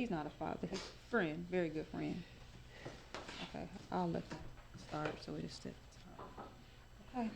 He's not a father. He's a friend, very good friend. Okay, I'll let them start so it just sits. Okay.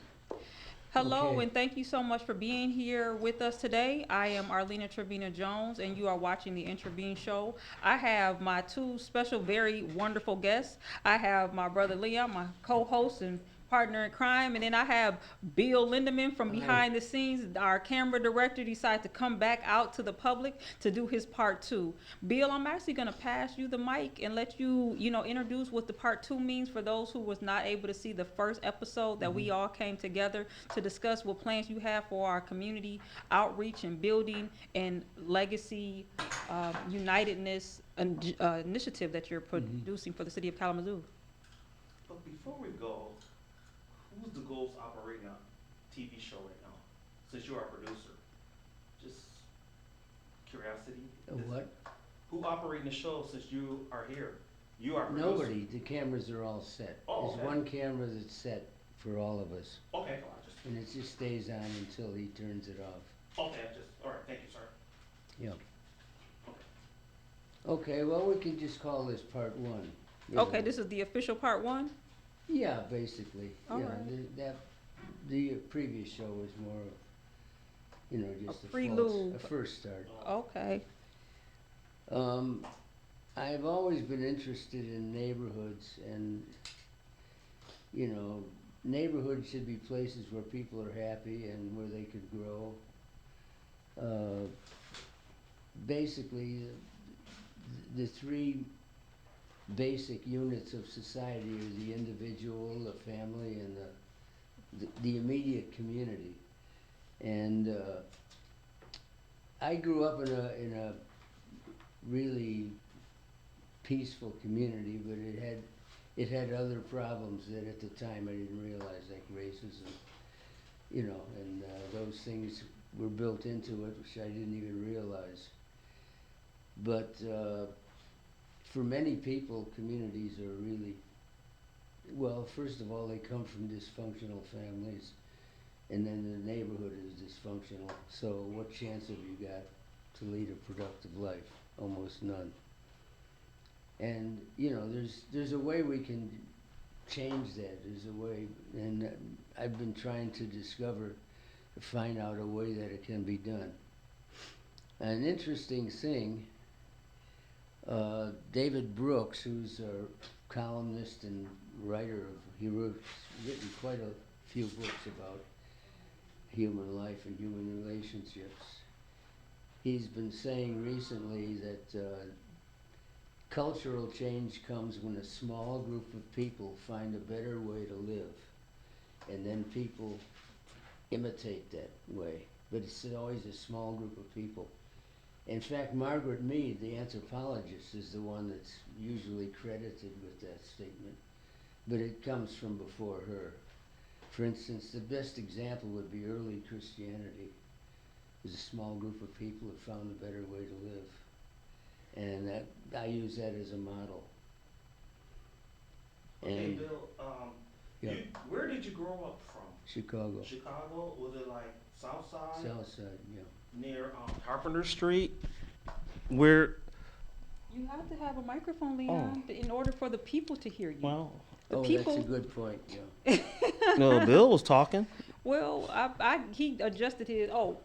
Hello, Okay. and thank you so much for being here with us today. I am Arlena Trevina Jones, and you are watching the Intervene Show. I have my two special, very wonderful guests. I have my brother Leon, my co-host and partner in crime, and then I have Bill Lindemann from Hi. behind the scenes. Our camera director decided to come back out to the public to do his part two. Bill, I'm actually going to pass you the mic and let you, introduce what the part two means for those who was not able to see the first episode that we all came together to discuss what plans you have for our community outreach and building and legacy unitedness initiative that you're producing for the city of Kalamazoo. But before we go, who's the ghost operating a TV show right now? Since you're our producer, just curiosity. A what? Who operating the show since you are here? You are producer. Nobody. The cameras are all set. Oh, There's okay. one camera that's set for all of us, Okay, well, I just and it just stays on until he turns it off. okay, just all right. Thank you, sir. Yeah. Okay. Okay. Well, we can just call this part one. you Okay, know. this is the official part one. Yeah, basically. All yeah. right. The previous show was more, just a prelude. a first start. Okay. I've always been interested in neighborhoods, and neighborhoods should be places where people are happy and where they could grow. Uh, Basically, the three basic units of society are the individual, the family, and the immediate community. And I grew up in a really peaceful community, but it had other problems that at the time I didn't realize, like racism, and those things were built into it, which I didn't even realize. But for many people, communities are really, well, first of all, they come from dysfunctional families, and then the neighborhood is dysfunctional. So what chance have you got to lead a productive life? Almost none. And there's a way we can change that. There's a way, and I've been trying to find out a way that it can be done. An interesting thing, David Brooks, who's a columnist and writer, written quite a few books about human life and human relationships. He's been saying recently that cultural change comes when a small group of people find a better way to live, and then people imitate that way. But it's always a small group of people. In fact, Margaret Meade, the anthropologist, is the one that's usually credited with that statement, but it comes from before her. For instance, the best example would be early Christianity. It was a small group of people who found a better way to live. And I use that as a model. Okay, And Bill. yeah. Where did you grow up from? Chicago. Chicago. Was it like South Side? South Side, yeah. Near Carpenter Street. Where? You have to have a microphone, Leon, in order for the people to hear you. Well, The Oh, people. that's a good point, yeah. no. Bill was talking. Well, he adjusted his. Oh,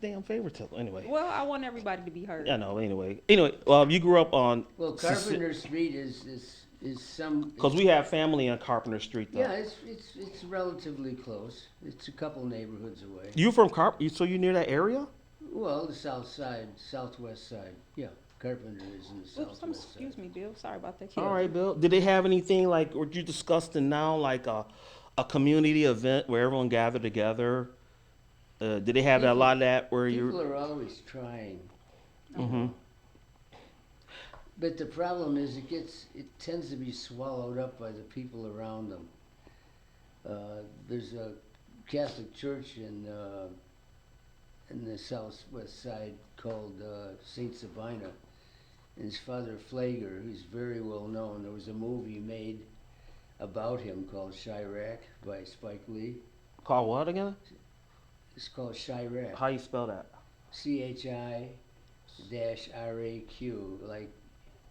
Damn favoritism. Anyway. well, I want everybody to be heard. Yeah, no. Anyway, you grew up on. Well, Carpenter Street is some. Because we have family on Carpenter Street, though. Yeah, it's relatively close. It's a couple neighborhoods away. You from so you near that area? Well, the south side, southwest side. Yeah, Carpenter is in the Oops, southwest side. excuse me, Bill. Sorry about that. All right, Bill. Did they have anything like what you discussing now, like a community event where everyone gathered together? Did they have a lot of that where People you? are always trying, Mm-hmm. but the problem is it tends to be swallowed up by the people around them. There's a Catholic church in the southwest side called Saint Sabina, and his father Flager, who's very well known. There was a movie made about him called Chirac by Spike Lee. Call what again? It's called Chirac. How you spell that? Chirak. dash RAQ, like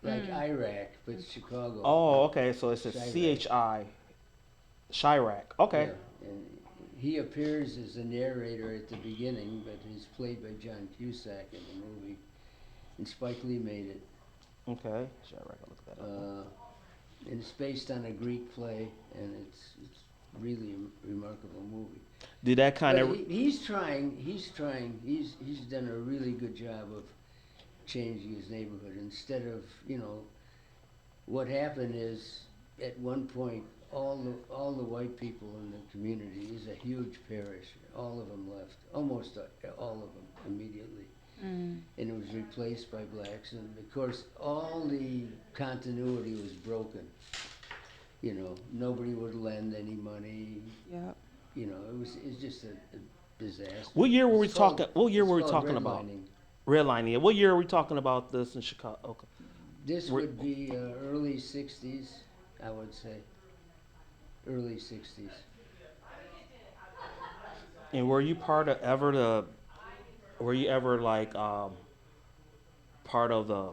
Iraq, but Chicago. Oh, okay. So it's a Chirac. CHI, Chirac. Okay. Yeah, and he appears as the narrator at the beginning, but he's played by John Cusack in the movie, and Spike Lee made it. Okay. Chirac. I'll look that up. And it's based on a Greek play, and it's really a remarkable movie. Did that kind But of? he's trying. He's done a really good job of changing his neighborhood. Instead of, what happened is at one point all the white people in the community is a huge parish. All of them left, almost all of them immediately, and it was replaced by blacks. And of course, all the continuity was broken. Nobody would lend any money. Yep. It's just a disaster. What year were we It's called- talking? What year it's were we called talking about? redlining. Redlining. Yeah. What year are we talking about this in Chicago? Okay. This We're- would be early 60s, I would say. Early 60s. And were you part of ever the? Were you ever like part of the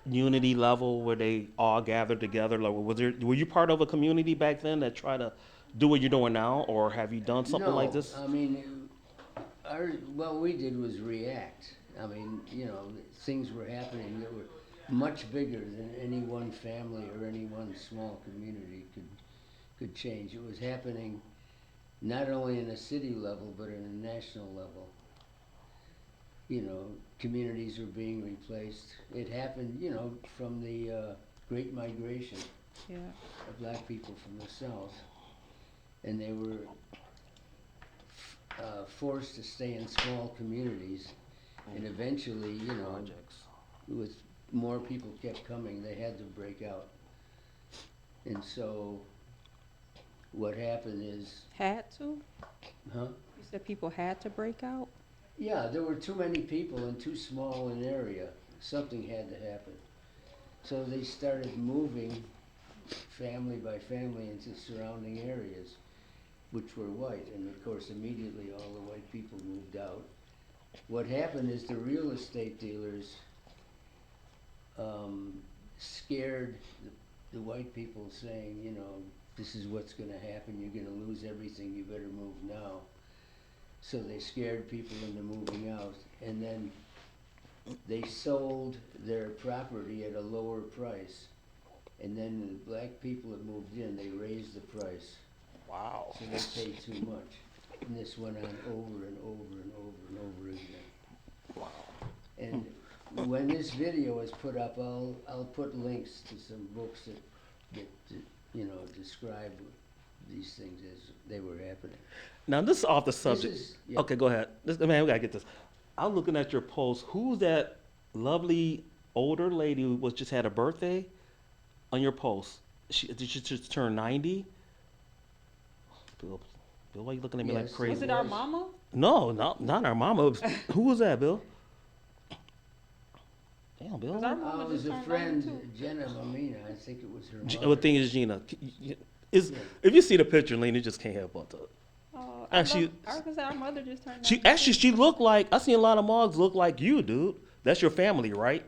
unity level where they all gathered together? Like, were you part of a community back then that tried to do what you're doing now, or have you done something No, like this? I mean, what we did was react. I mean, things were happening that were much bigger than any one family or any one small community could change. It was happening not only in a city level, but at a national level. Communities were being replaced. It happened, from the Great Migration Yeah. of black people from the South. And they were forced to stay in small communities. And eventually, Projects. with more people kept coming, they had to break out. And so what happened is, Had to? huh? You said people had to break out? Yeah, there were too many people in too small an area. Something had to happen. So they started moving family by family into surrounding areas, which were white. And of course, immediately all the white people moved out. What happened is the real estate dealers scared the white people, saying, this is what's going to happen. You're going to lose everything. You better move now. So they scared people into moving out, and then they sold their property at a lower price. And then the black people that moved in, they raised the price. Wow. So they paid too much. And this went on over and over and over and over again. Wow. And when this video is put up, I'll put links to some books that describe these things as they were happening. Now this is off the subject. Yeah. Okay, go ahead. Man, we gotta get this. I'm looking at your post. Who's that lovely older lady who just had a birthday on your post? Did she just turn 90? Bill, why are you looking at me like Yes. crazy? Was it our mama? No, not our mama. Who was that, Bill? Damn, Bill. Was our mama It was just a turned friend, 92? Jenna Mamina, I think it was her The mother. thing is, Gina, Yeah. if you see the picture, Lena, you just can't help but to. Oh, And she- I was gonna say our mother just turned. She 92. she looked like, I seen a lot of moms look like you, dude. That's your family, right?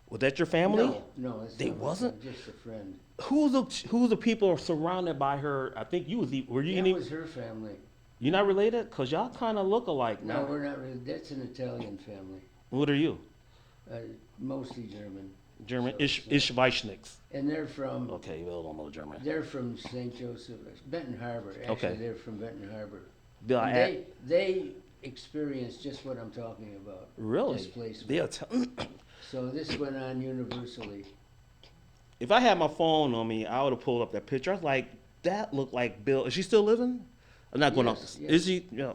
Was that your family? No, it's They not my wasn't? friend, just a friend. Who's the people surrounded by her? I think you was were you That any? was her family. You not related? Cause y'all kind of look alike. No, Now. we're not really, that's an Italian family, What are you? mostly German. German? So- Ishweishniks. And they're from, Okay, Bill don't know German. they're from St. Joseph, Benton Harbor. Okay. Actually, they're from Benton Harbor. Bill, And they experienced just what I'm talking about. really? Displacement. They'll So this went on universally. If I had my phone on me, I would have pulled up that picture. I was like, that looked like Bill. Is she still living? I'm not going off Yes, this. yes. Is she? Yeah.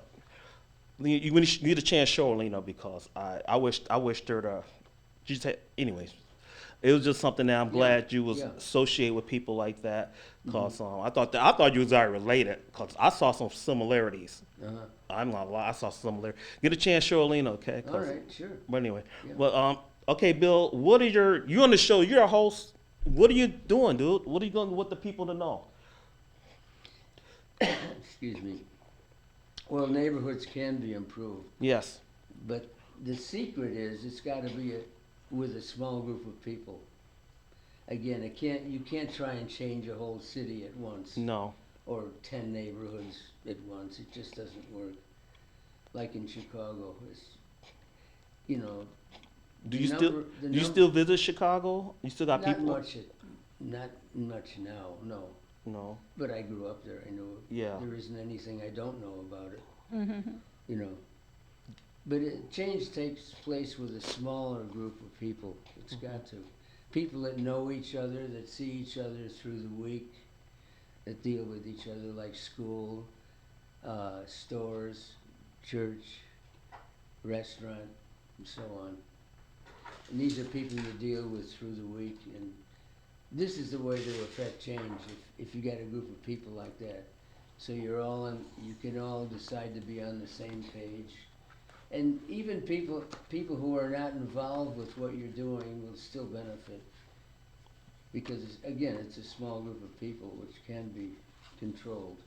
You need a chance to show her, Lena, because I wished her to. She said, anyways, it was just something that I'm glad you was yeah. associated with people like that. Cause I thought you was already related. Cause I saw some similarities. Uh-huh. I'm not lie. I saw similar. Get a chance to show her, Lena, okay? All right, sure. But anyway, Yeah. well, okay, Bill, what are you on the show? You're a host. What are you doing, dude? What are you going to want the people to know? Excuse me. Well, neighborhoods can be improved, Yes. but the secret is, it's gotta be with a small group of people. Again, you can't try and change a whole city at once, No. or 10 neighborhoods at once, it just doesn't work. Like in Chicago, it's, you know, Do the you still number- the do you num- still visit Chicago? You still got not people? not much now, no. No. But I grew up there, I know. Yeah. There isn't anything I don't know about it, Mm-hmm. you know. But change takes place with a smaller group of people. It's got to. People that know each other, that see each other through the week, that deal with each other, like school, stores, church, restaurant, and so on. And these are people you deal with through the week, and this is the way to affect change if you get a group of people like that. So you can all decide to be on the same page. And even people who are not involved with what you're doing will still benefit. Because again, it's a small group of people which can be controlled.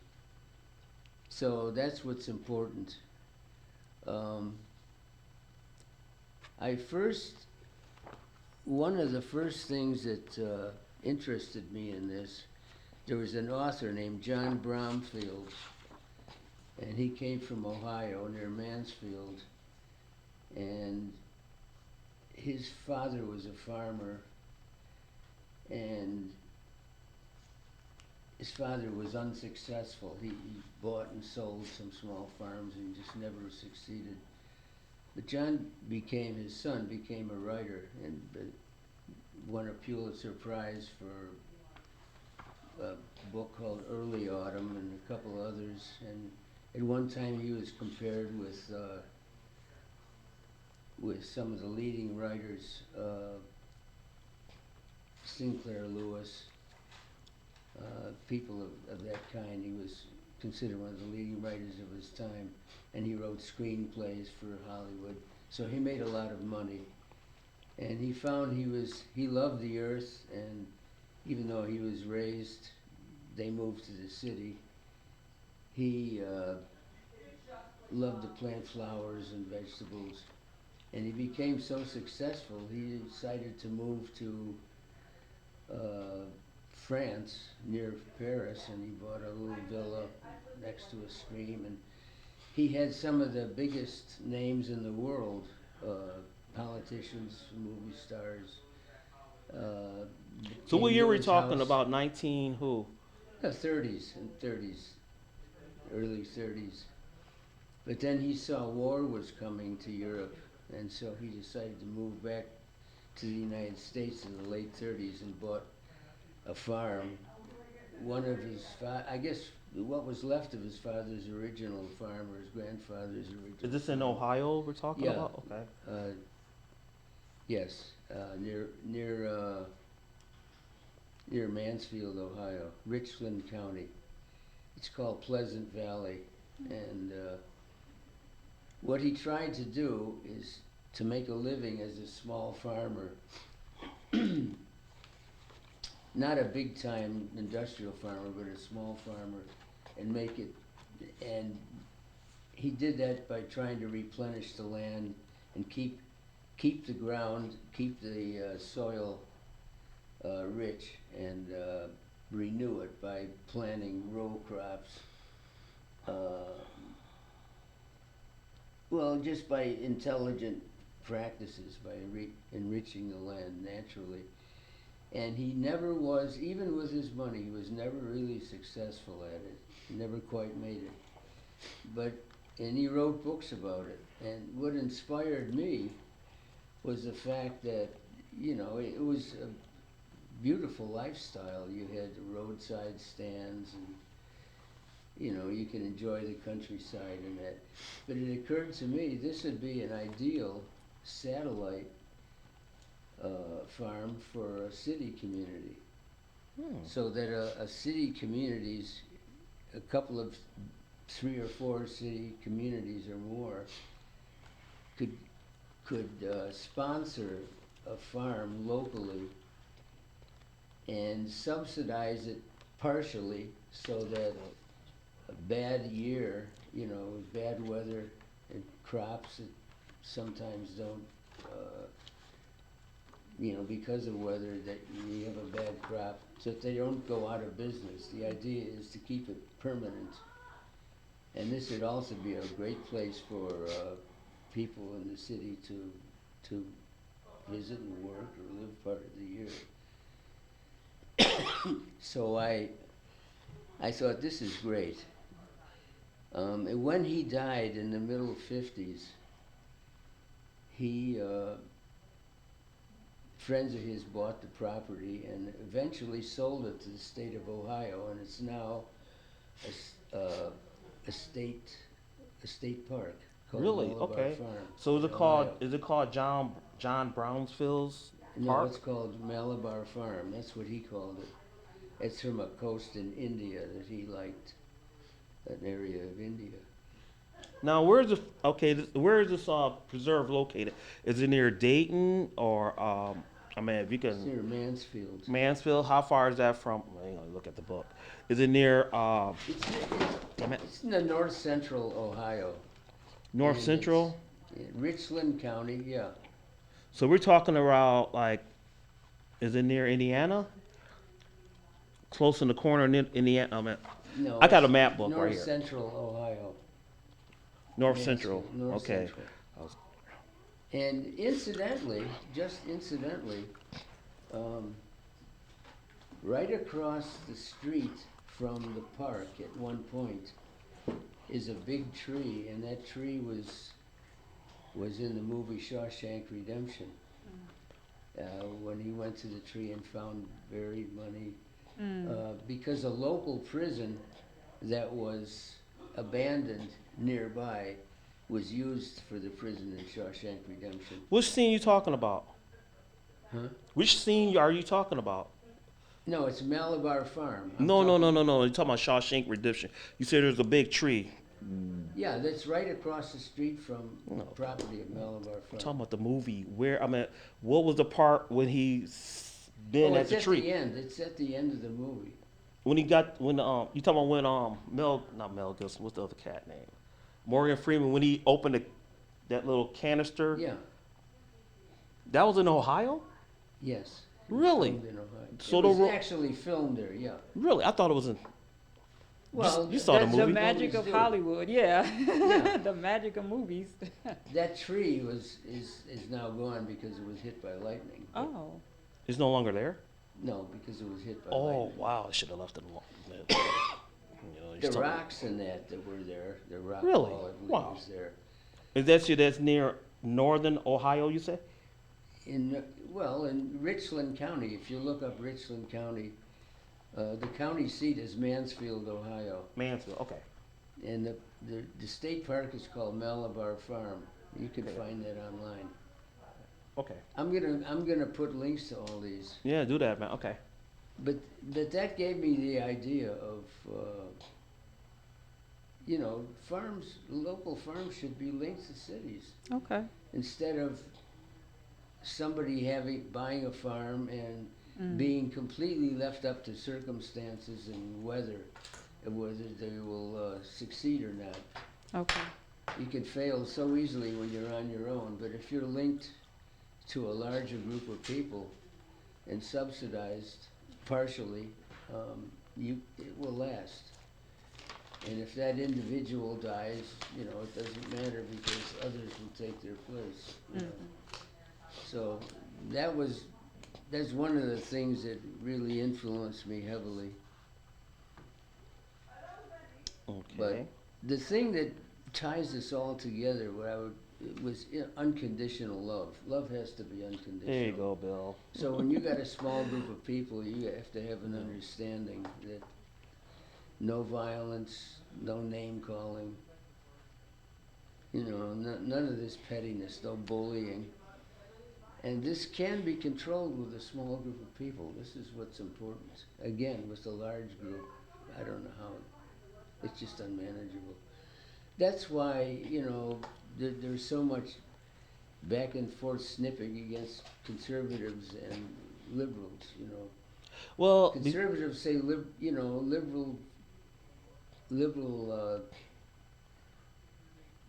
So that's what's important. One of the first things that interested me in this, there was an author named John Bromfield, and he came from Ohio near Mansfield, and his father was a farmer, and his father was unsuccessful. He bought and sold some small farms and just never succeeded. But his son became a writer and won a Pulitzer Prize for a book called Early Autumn and a couple others. And at one time he was compared with some of the leading writers, Sinclair Lewis, people of that kind. He was considered one of the leading writers of his time, and he wrote screenplays for Hollywood. So he made a lot of money, and he found he loved the earth, and even though he was raised, they moved to the city. He loved to plant flowers and vegetables, and he became so successful he decided to move to France, near Paris, and he bought a little villa next to a stream, and he had some of the biggest names in the world, politicians, movie stars. So what came year to were we his talking house. about? 19 who? 30s and 30s, early 30s. But then he saw war was coming to Europe, and so he decided to move back to the United States in the late 30s and bought a farm. One of his, I guess, what was left of his father's original farm, or his grandfather's original. Is this in farm. Ohio we're talking Yeah. about? Okay. Yes, near Mansfield, Ohio, Richland County. It's called Pleasant Valley, and what he tried to do is to make a living as a small farmer. Not a big-time industrial farmer, but a small farmer, and make it. And he did that by trying to replenish the land and keep the ground, keep the soil rich, and renew it by planting row crops. Well, just by intelligent practices, by enriching the land naturally. And he never was, even with his money, he was never really successful at it. He never quite made it. And he wrote books about it. And what inspired me was the fact that, it was a beautiful lifestyle. You had roadside stands and, you can enjoy the countryside and that. But it occurred to me this would be an ideal satellite farm for a city community. So that a city communities, a couple of 3 or 4 city communities or more could sponsor a farm locally and subsidize it partially so that a bad year, bad weather and crops, sometimes don't, because of weather, that you have a bad crop, so that they don't go out of business. The idea is to keep it permanent. And this would also be a great place for people in the city to visit and work or live part of the year. So I thought, this is great. And when he died in the middle 50s, friends of his bought the property and eventually sold it to the state of Ohio, and it's now a state park called Really? Malabar Okay. Farm So in Ohio. is it called John Brownsfield's No, Park? it's called Malabar Farm. That's what he called it. It's from a coast in India that he liked, an area of India. Now, where is this preserve located? Is it near Dayton or if you It's can near Mansfield. Mansfield? How far is that from? Hang on, look at the book. Is it near It's in the north central Ohio. North And Central? it's in Richland County, yeah. So we're talking about is it near Indiana? Close in the corner of Indiana. No, I got a it's map book right North here. central Ohio. North Mansfield, Central. North Okay. Central. And just incidentally, right across the street from the park at one point is a big tree, and that tree was in the movie Shawshank Redemption. When he went to the tree and found buried money, because a local prison that was abandoned nearby was used for the prison in Shawshank Redemption. Which scene you talking about? Huh? Which scene are you talking about? No, it's Malabar Farm. No. You're talking about Shawshank Redemption. You said there's a big tree. Yeah, that's right across the street from No. property of Malabar I'm Farm. talking about the movie. What was the part when he's been at It's the at tree? the end. It's at the end of the movie. You talking about when not Mel Gibson, what's the other cat name? Morgan Freeman, when he opened that little canister. Yeah. That was in Ohio? Yes. It was Really? filmed in Ohio. So it the was ro- actually filmed there. Yeah. Really? I thought it was in Well, you saw the that's The movie? what magic movies of do. Hollywood, yeah. Yeah. The magic of movies. That tree is now gone because it was hit by lightning. But Oh. it's no longer there? No, because it was hit by Oh lightning. wow, I should have left it alone. The rocks and that were there, the rock Really? wall, I believe, Wow. was there. That's near northern Ohio, you say? In Richland County, if you look up Richland County, the county seat is Mansfield, Ohio, Mansfield, okay. and the state park is called Malabar Farm. You can find that online. Okay. I'm gonna put links to all these, Yeah, do that, man. Okay. but that gave me the idea of local farms should be linked to cities. Okay. Instead of somebody buying a farm and being completely left up to circumstances and whether they will succeed or not. Okay. You can fail so easily when you're on your own, but if you're linked to a larger group of people and subsidized partially, it will last. And if that individual dies, it doesn't matter because others will take their place. you know. So that's one of the things that really influenced me heavily. Okay. But the thing that ties us all together, was unconditional love. Love has to be unconditional. There you go, Bill. So when you got a small group of people, you have to have an understanding that no violence, no name calling, none of this pettiness, no bullying. And this can be controlled with a small group of people. This is what's important. Again, with a large group, I don't know how, it's just unmanageable. That's why, there's so much back and forth snipping against conservatives and liberals, Well, Conservatives say, liberal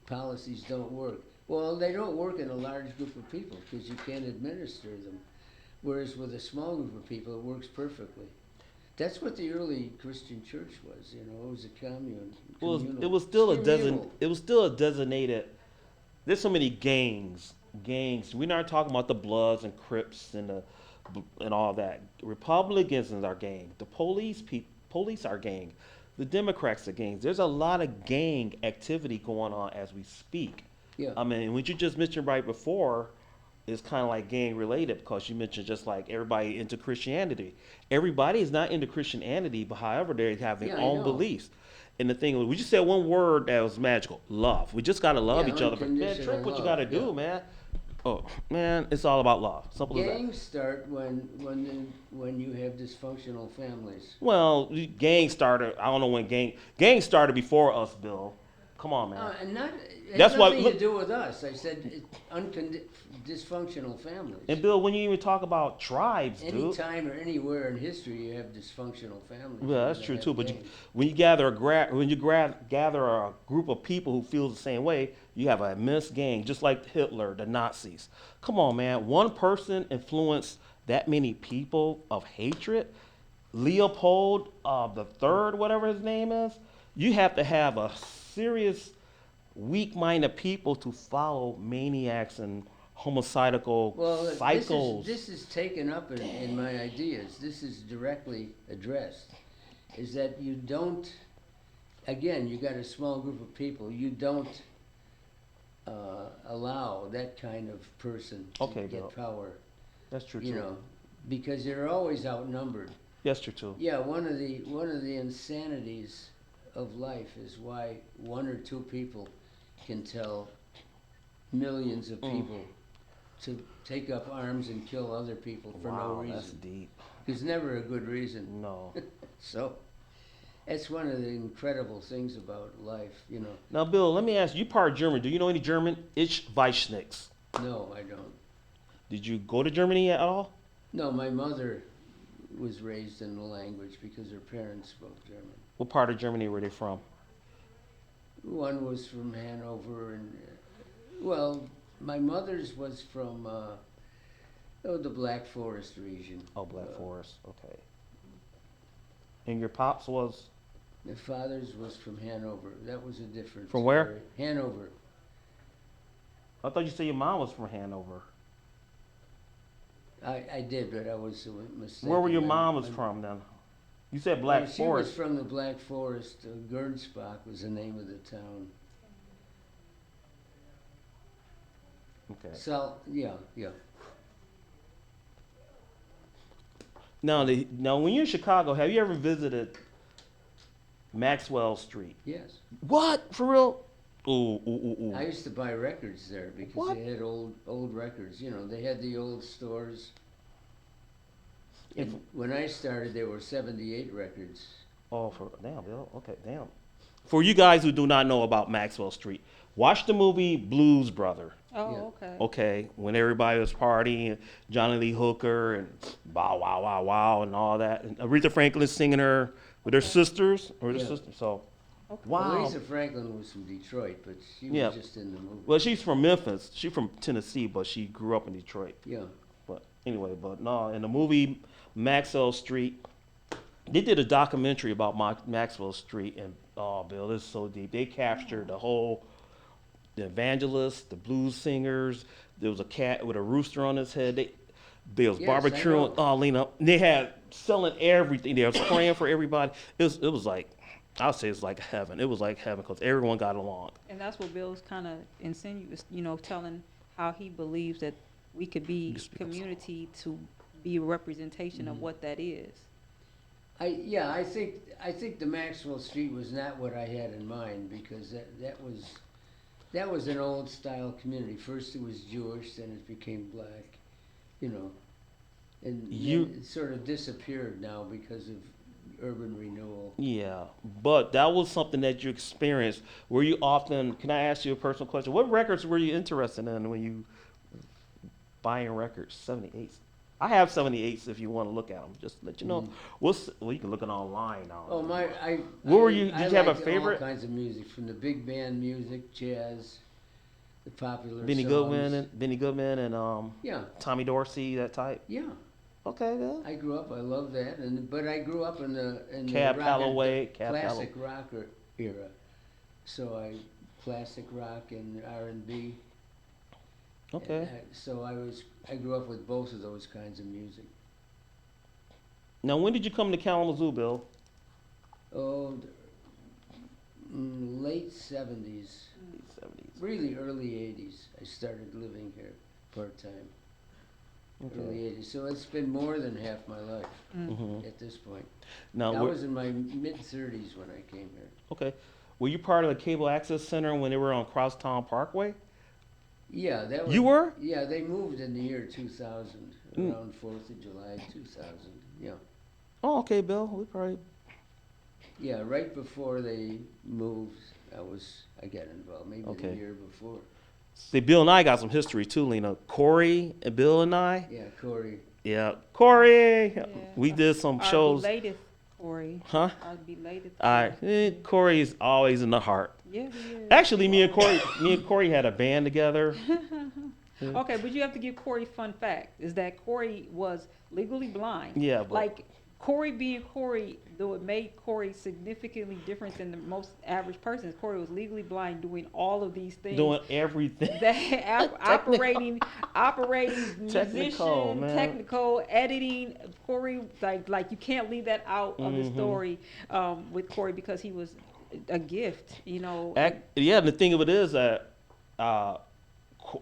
policies don't work. Well, they don't work in a large group of people because you can't administer them. Whereas with a small group of people, it works perfectly. That's what the early Christian church was. You know, it was a commune. It was still a communal. it was still a designated. There's so many gangs. We're not talking about the Bloods and Crips and all that. Republicans are gang. The police are gang. The Democrats are gangs. There's a lot of gang activity going on as we speak. Yeah. I mean, what you just mentioned right before is kind of like gang related because you mentioned just like everybody into Christianity. Everybody is not into Christianity, but however, they have their Yeah, I own know. beliefs. And the thing was, we just said one word that was magical: love. We just gotta love Yeah, each other. But man, unconditional Trent, what you love, gotta do, yeah. man? Oh man, it's all about love. Simple as that. Gangs start when you have dysfunctional families. Well, gang started. I don't know when gang started before us, Bill. Come on, man. And it That's has why- nothing look- to do with us. I said dysfunctional families. And Bill, when you even talk about tribes, dude. Anytime or anywhere in history, you have dysfunctional families. Well, that's that true have too. But gangs. when you gather a group of people who feel the same way, you have an immense gang, just like Hitler, the Nazis. Come on, man. One person influenced that many people of hatred. Leopold the Third, whatever his name is. You have to have a serious, weak-minded people to follow maniacs and homicidal Well, cycles. this is taken up in my ideas. This is directly addressed. Is that you don't, again, you got a small group of people, you don't allow that kind of person to Okay, get Bill. power, That's true you too. know, because they're always outnumbered. That's true too. Yeah, one of the insanities of life is why one or two people can tell millions of people to take up arms and kill other people for no Wow, that's reason. deep. There's never a good reason. No. So, that's one of the incredible things about life, you know. Now, Bill, let me ask you. You part German. Do you know any German? Ich weiß nichts. No, I don't. Did you go to Germany at all? No, my mother was raised in the language because her parents spoke German. What part of Germany were they from? One was from Hanover, and well, my mother's was from the Black Forest region. Oh, Black Forest. Okay. And your pops was The father's was from Hanover. That was a different From where? story. Hanover. I thought you said your mom was from Hanover. I did, but I was mistaken. Where were your My- mom was my- from then? You said Black She Forest. was from the Black Forest. Gernsbach was the name of the town. Okay. So, yeah. Now, when you're in Chicago, have you ever visited Maxwell Street? Yes. What? For real? Ooh. I used to buy records there because What? they had old records. You know, they had the old stores. And when I started, there were 78 records. Oh, damn, Bill. Okay, damn. For you guys who do not know about Maxwell Street, watch the movie Blues Brother. Oh, Yeah. okay. Okay, when everybody was partying, Johnny Lee Hooker and Bow Wow Wow Wow and all that, and Aretha Franklin singing her with her sisters or their Yeah. sisters. So, Okay. wow. Lisa Franklin was from Detroit, but she was Yeah. just in the movie. Well, she's from Memphis. She's from Tennessee, but she grew up in Detroit. Yeah. But anyway, but no, in the movie Maxwell Street, they did a documentary about Maxwell Street, and oh, Bill, it's so deep. They captured the evangelists, the blues singers. There was a cat with a rooster on his head. They was Yes, I barbecuing. know. Arlena. They had selling everything. They was praying for everybody. It was like, I'll say it's like heaven. It was like heaven because everyone got along. And that's what Bill's kind of insinuous, telling how he believes that we could be can speak up some Mm-hmm. community to be a representation of what that is. I think the Maxwell Street was not what I had in mind because that was an old style community. First it was Jewish, then it became black, and then it sort of disappeared now because of urban renewal. Yeah, but that was something that you experienced. Were you often? Can I ask you a personal question? What records were you interested in when you buying records? 78s. I have 78s if you want to look at them. Just to let you know. Well, you can look it online now. Oh What were you? I Did you have a liked favorite? all kinds of music, from the big band music, jazz, the popular Benny songs. Goodman and Yeah, Tommy Dorsey, that type. yeah. Okay, yeah. I grew up. I love that, but I grew up in the Cab rock Calloway, the Cab classic rock era. So classic rock and R&B. Okay. So I grew up with both of those kinds of music. Now, when did you come to Kalamazoo, Bill? Oh, late 70s, 70s. really early 80s. I started living here part time. Okay. Early 80s. So it's been more than half my life Mm-hmm. at this point. Now, I was in my mid 30s when I came here. okay. Were you part of the Cable Access Center when they were on Crosstown Parkway? Yeah, that was. You were? Yeah, they moved in the year 2000, Mm. around 4th of July 2000. Yeah. Oh, okay, Bill. We probably. Yeah, right before they moved, I got involved, maybe Okay. the year before. See, Bill and I got some history too, Lena. Corey and Bill and I. Yeah, Corey. Yeah, Corey. Yeah. We did some Our shows. belated Corey. Huh? Our belated I Corey. Corey's always in the heart. Yeah, he is. Actually, me and Corey had a band together. Okay, but you have to give Corey fun fact, is that Corey was legally blind. Yeah, but Like, Corey being Corey, though it made Corey significantly different than the most average person, Corey was legally blind doing all of these things. doing everything. That operating Technical, musician, man. technical, editing. Corey, like you can't leave that out of the Mhm. story with Corey because he was a gift, you know. Yeah, and the thing of it is that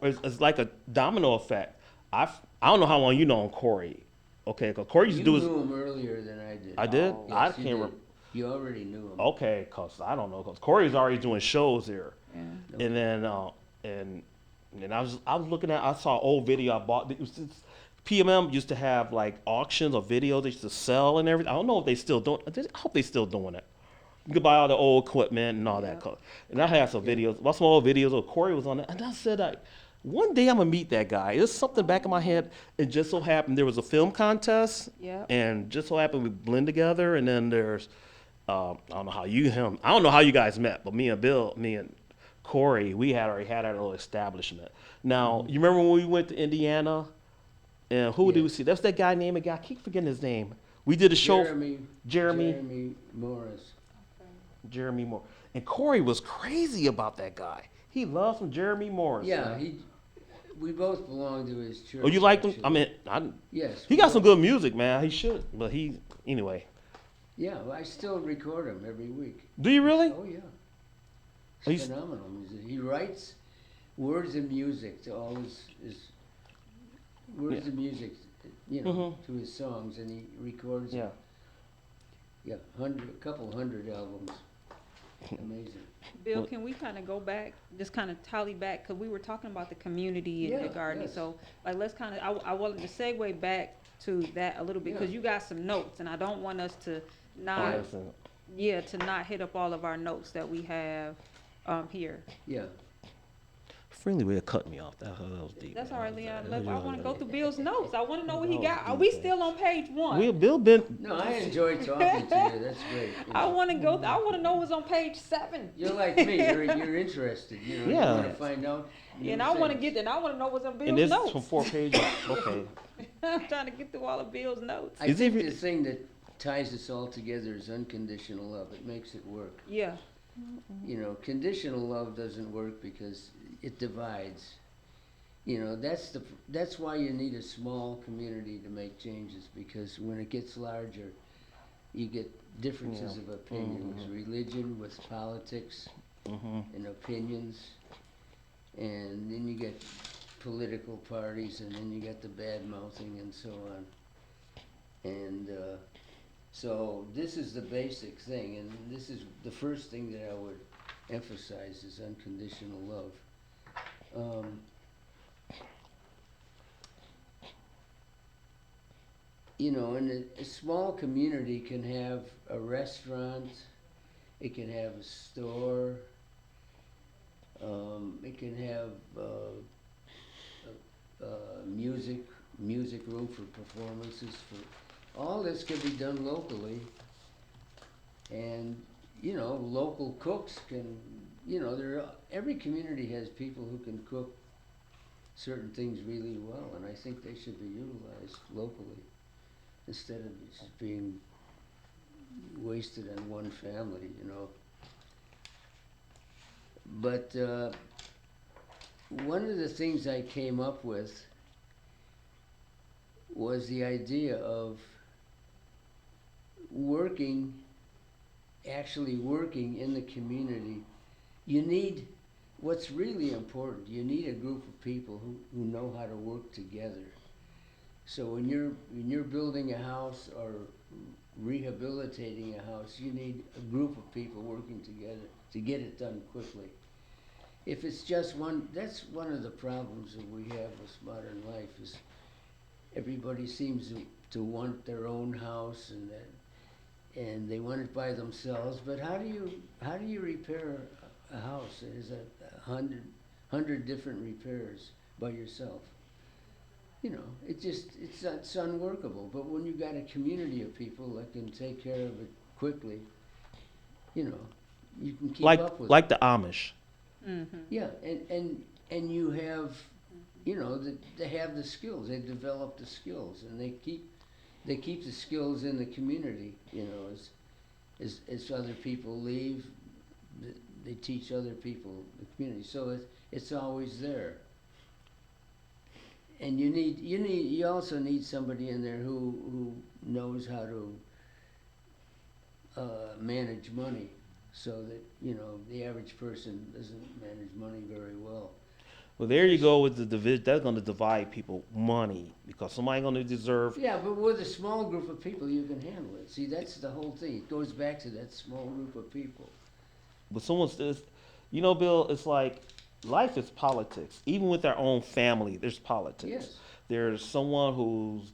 it's like a domino effect. I don't know how long you know Corey. Okay, because Corey used You to do his. knew him earlier than I did. I did. Oh. Yes, I you can't did. remember. You already knew him. Okay, cause I don't know, cause Corey's already doing shows here, Yeah. Okay. and then and I was looking at, I saw an old video I bought. PMM used to have like auctions of videos they used to sell and everything. I don't know if they still don't. I hope they still doing it. You could buy all the old equipment and all Yeah. that. And I had some videos, some old videos of Corey was on it, and I said, one day I'm gonna meet that guy. There's something back in my head. It just so happened there was a film contest, Yeah. and just so happened we blend together. And then there's, I don't know how I don't know how you guys met, but me and Corey, we had already had our little establishment. Now, you remember when we went to Indiana, and who did we Yes. see? That's that guy named I keep forgetting his name. We did a show. Jeremy Morris. Jeremy Moore. And Corey was crazy about that guy. He loved some Jeremy Morris. Yeah, man. we both belong to his church. Oh, you liked him? actually. I mean, Yes. he we got some both- good music, man. He should, but anyway. Yeah, well, I still record him every week. Do you really? Oh yeah. Oh, It's he's- phenomenal music. He writes words and music to all his words Yeah. and music, to his songs, and he records. Yeah. Yeah, a couple hundred albums. Amazing. Bill, Well- can we kind of go back, just kind of tally back, because we were talking about the community and the Yeah, gardening. yes. So, like, let's kind of, I wanted to segue back to that a little bit, because Yeah. you got some notes, and I don't want us to Oh, not, listen. to not hit up all of our notes that we have here. Yeah. Friendly way of cutting me off. That was deep. That's man. all right, Leon. That Look, I was want to go deep. through Bill's notes. I want to know what he That got. was Are we deep, still on page one? Bill been. No, I enjoy talking to you. That's great. I want to go. I want to know what's on page 7. You're like me. You're interested. You Yeah. want to find out. new And I want to things. get. And I want to know what's on Bill's And this notes. is from 4 pages. Okay. I'm trying to get through all of Bill's notes. I Is think it- the thing that ties us all together is unconditional love. It makes it work. Yeah. Conditional love doesn't work because it divides. That's why you need a small community to make changes, because when it gets larger, you get differences Yeah. of opinions, religion with politics Mm-hmm. and opinions, and then you get political parties, and then you get the bad mouthing and so on. And so this is the basic thing, and this is the first thing that I would emphasize is unconditional love. And a small community can have a restaurant, it can have a store, it can have music room for performances. All this can be done locally, and local cooks can you know, every community has people who can cook certain things really well, and I think they should be utilized locally instead of just being wasted on one family, you know. But one of the things I came up with was the idea of actually working in the community. You need, what's really important, you need a group of people who know how to work together. So when you're building a house or rehabilitating a house, you need a group of people working together to get it done quickly. If it's just one, that's one of the problems that we have with modern life, is everybody seems to want their own house, and they want it by themselves. But how do you repair a house that has a hundred different repairs by yourself? You know, it's unworkable. But when you've got a community of people that can take care of it quickly, you know, you can keep up with it. Like the Amish. Mm-hmm. Yeah, and you have, you know, they have the skills. They develop the skills, and they keep the skills in the community. You know, as other people leave, they teach other people the community. So it's always there. And you also need somebody in there who knows how to manage money, so that, you know, the average person doesn't manage money very well. Well, there you go with the division. That's going to divide people money, because somebody's going to deserve. Yeah, but with a small group of people, you can handle it. See, that's the whole thing. It goes back to that small group of people. But someone says, you know, Bill, it's like life is politics. Even with our own family, there's politics. Yes. There's someone who's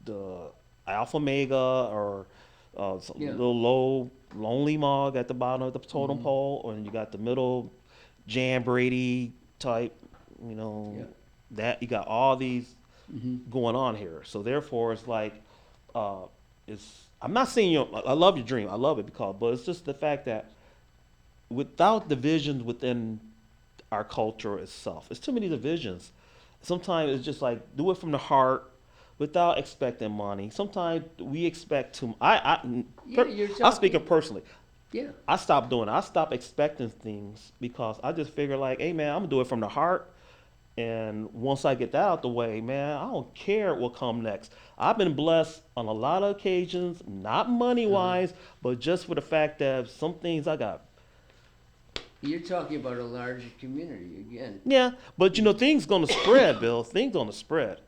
the alpha mega, or Yeah. little low lonely mog at the bottom of the totem Mhm. pole, and you got the middle Jan Brady type. You know, Yeah. that you got all these Mm-hmm. going on here. So therefore, it's like, it's. I'm not saying I love your dream. I love it, but it's just the fact that without divisions within our culture itself, it's too many divisions. Sometimes it's just like do it from the heart, without expecting money. Sometimes we expect too. Yeah, you're talking. I'm speaking personally. Yeah. I stopped doing it. I stopped expecting things, because I just figure like, hey man, I'm gonna do it from the heart. And once I get that out the way, man, I don't care what come next. I've been blessed on a lot of occasions, not money wise, but just for the fact that some things I got. You're talking about a larger community again. Yeah, but you know, things gonna spread, Bill. Things gonna spread.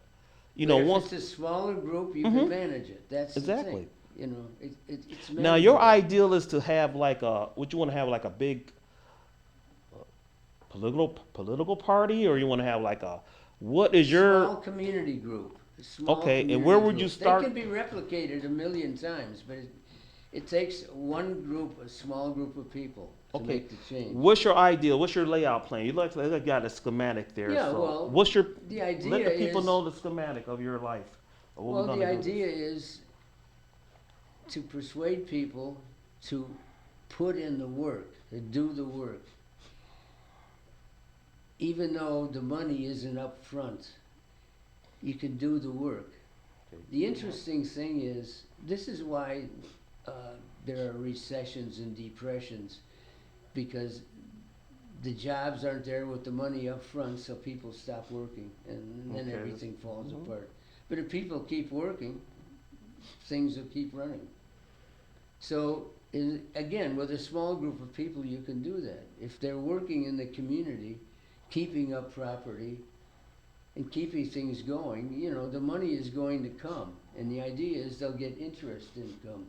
You know, But if once it's a smaller group, you Mhm. can manage it. That's Exactly. the thing. You know, it's now your manageable. ideal is to have like a, would you want to have like a big political party, or you want to have like a, what is your Small community group. A small Okay, and community where would you group. start? They can be replicated a million times, but it takes one group, a small group of people, to Okay. make the change. What's your ideal? What's your layout plan? You look like you got a schematic there. Yeah, so well, what's your? the idea Let the people is, know the schematic of your life. Of what well, we're the gonna do. idea is to persuade people to put in the work, to do the work, even though the money isn't up front. You can do the work. The interesting thing is, this is why there are recessions and depressions, because the jobs aren't there with the money up front, so people stop working, and then Okay. everything falls Mhm. apart. But if people keep working, things will keep running. So, again, with a small group of people, you can do that. If they're working in the community, keeping up property, and keeping things going, you know, the money is going to come. And the idea is they'll get interest income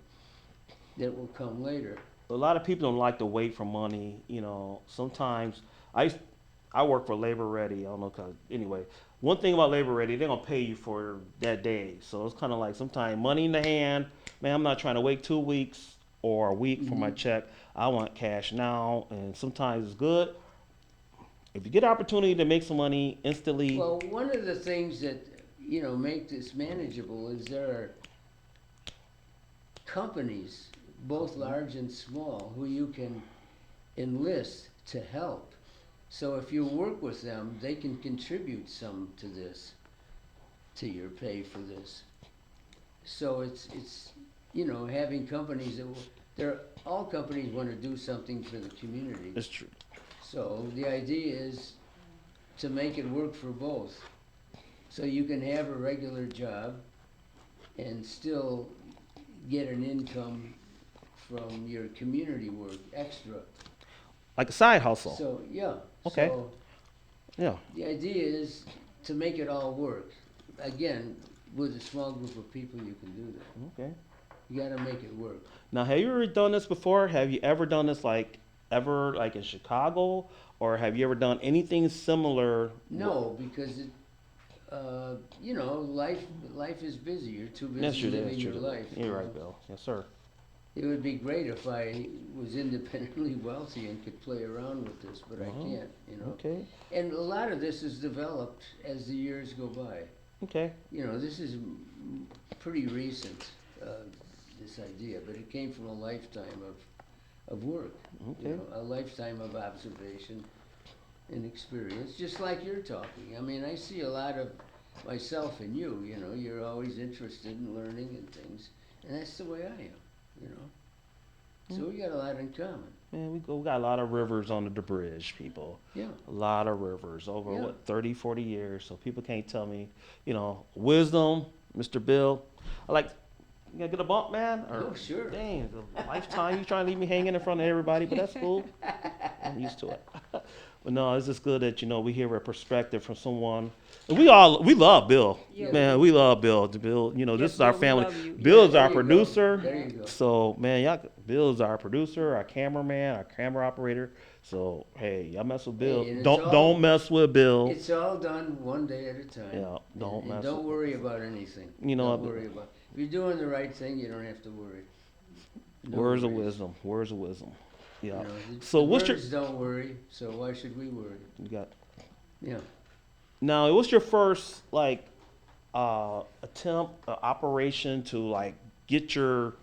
that will come later. A lot of people don't like to wait for money. You know, sometimes I work for Labor Ready. I don't know, cause anyway, one thing about Labor Ready, they're gonna pay you for that day. So it's kind of like sometimes money in the hand. Man, I'm not trying to wait 2 weeks or a week for my Mhm. check. I want cash now, and sometimes it's good. If you get an opportunity to make some money instantly, Well, one of the things that, you know, make this manageable is there are companies, both large and small, who you can enlist to help. So if you work with them, they can contribute some to this, to your pay for this. So it's you know, having companies that all companies want to do something for the community. It's true. So the idea is to make it work for both. So you can have a regular job and still get an income from your community work extra. Like a side hustle. So, yeah. Okay. So Yeah. the idea is to make it all work. Again, with a small group of people, you can do that. Okay. You gotta make it work. Now, have you ever done this before? Have you ever done this ever in Chicago, or have you ever done anything similar? No, because it, you know, life is busy. You're too Yes, busy you living your did. life. You're you right, know. Bill. Yes, sir. It would be great if I was independently wealthy and could play around with this, but I can't, you know. Okay. And a lot of this is developed as the years go by. Okay. You know, this is pretty recent, this idea, but it came from a lifetime of work. Okay. You know, a lifetime of observation and experience, just like you're talking. I mean, I see a lot of myself in you, you know, you're always interested in learning and things, and that's the way I am, you know. So we got a lot in common. Man, we got a lot of rivers under the bridge, people. Yeah. A lot of rivers over, Yeah. 30, 40 years. So people can't tell me, wisdom, Mr. Bill. You gonna get a bump, man? Or, Oh, sure. Dang, a lifetime. You trying to leave me hanging in front of everybody, but that's cool. I'm used to it. But no, it's just good that, we hear a perspective from someone. And we love Bill. Yeah. Man, we love Bill. Bill, this Yes, is our Bill, we family. love you. Bill Yeah, is there our you go. producer. There you go. So, man, Bill is our producer, our cameraman, our camera operator. So, hey, y'all mess with Bill. Hey, and it's Don't mess with Bill. It's all done one day at a time. Yeah, don't And mess don't with- worry about anything. You know Don't what? worry about. If you're doing the right thing, you don't have to worry. No Words of worries. wisdom. Words of wisdom. Yeah. You know, So the what's your- birds don't worry, so why should we worry? You got. Yeah. Now, what's your first attempt, operation to get your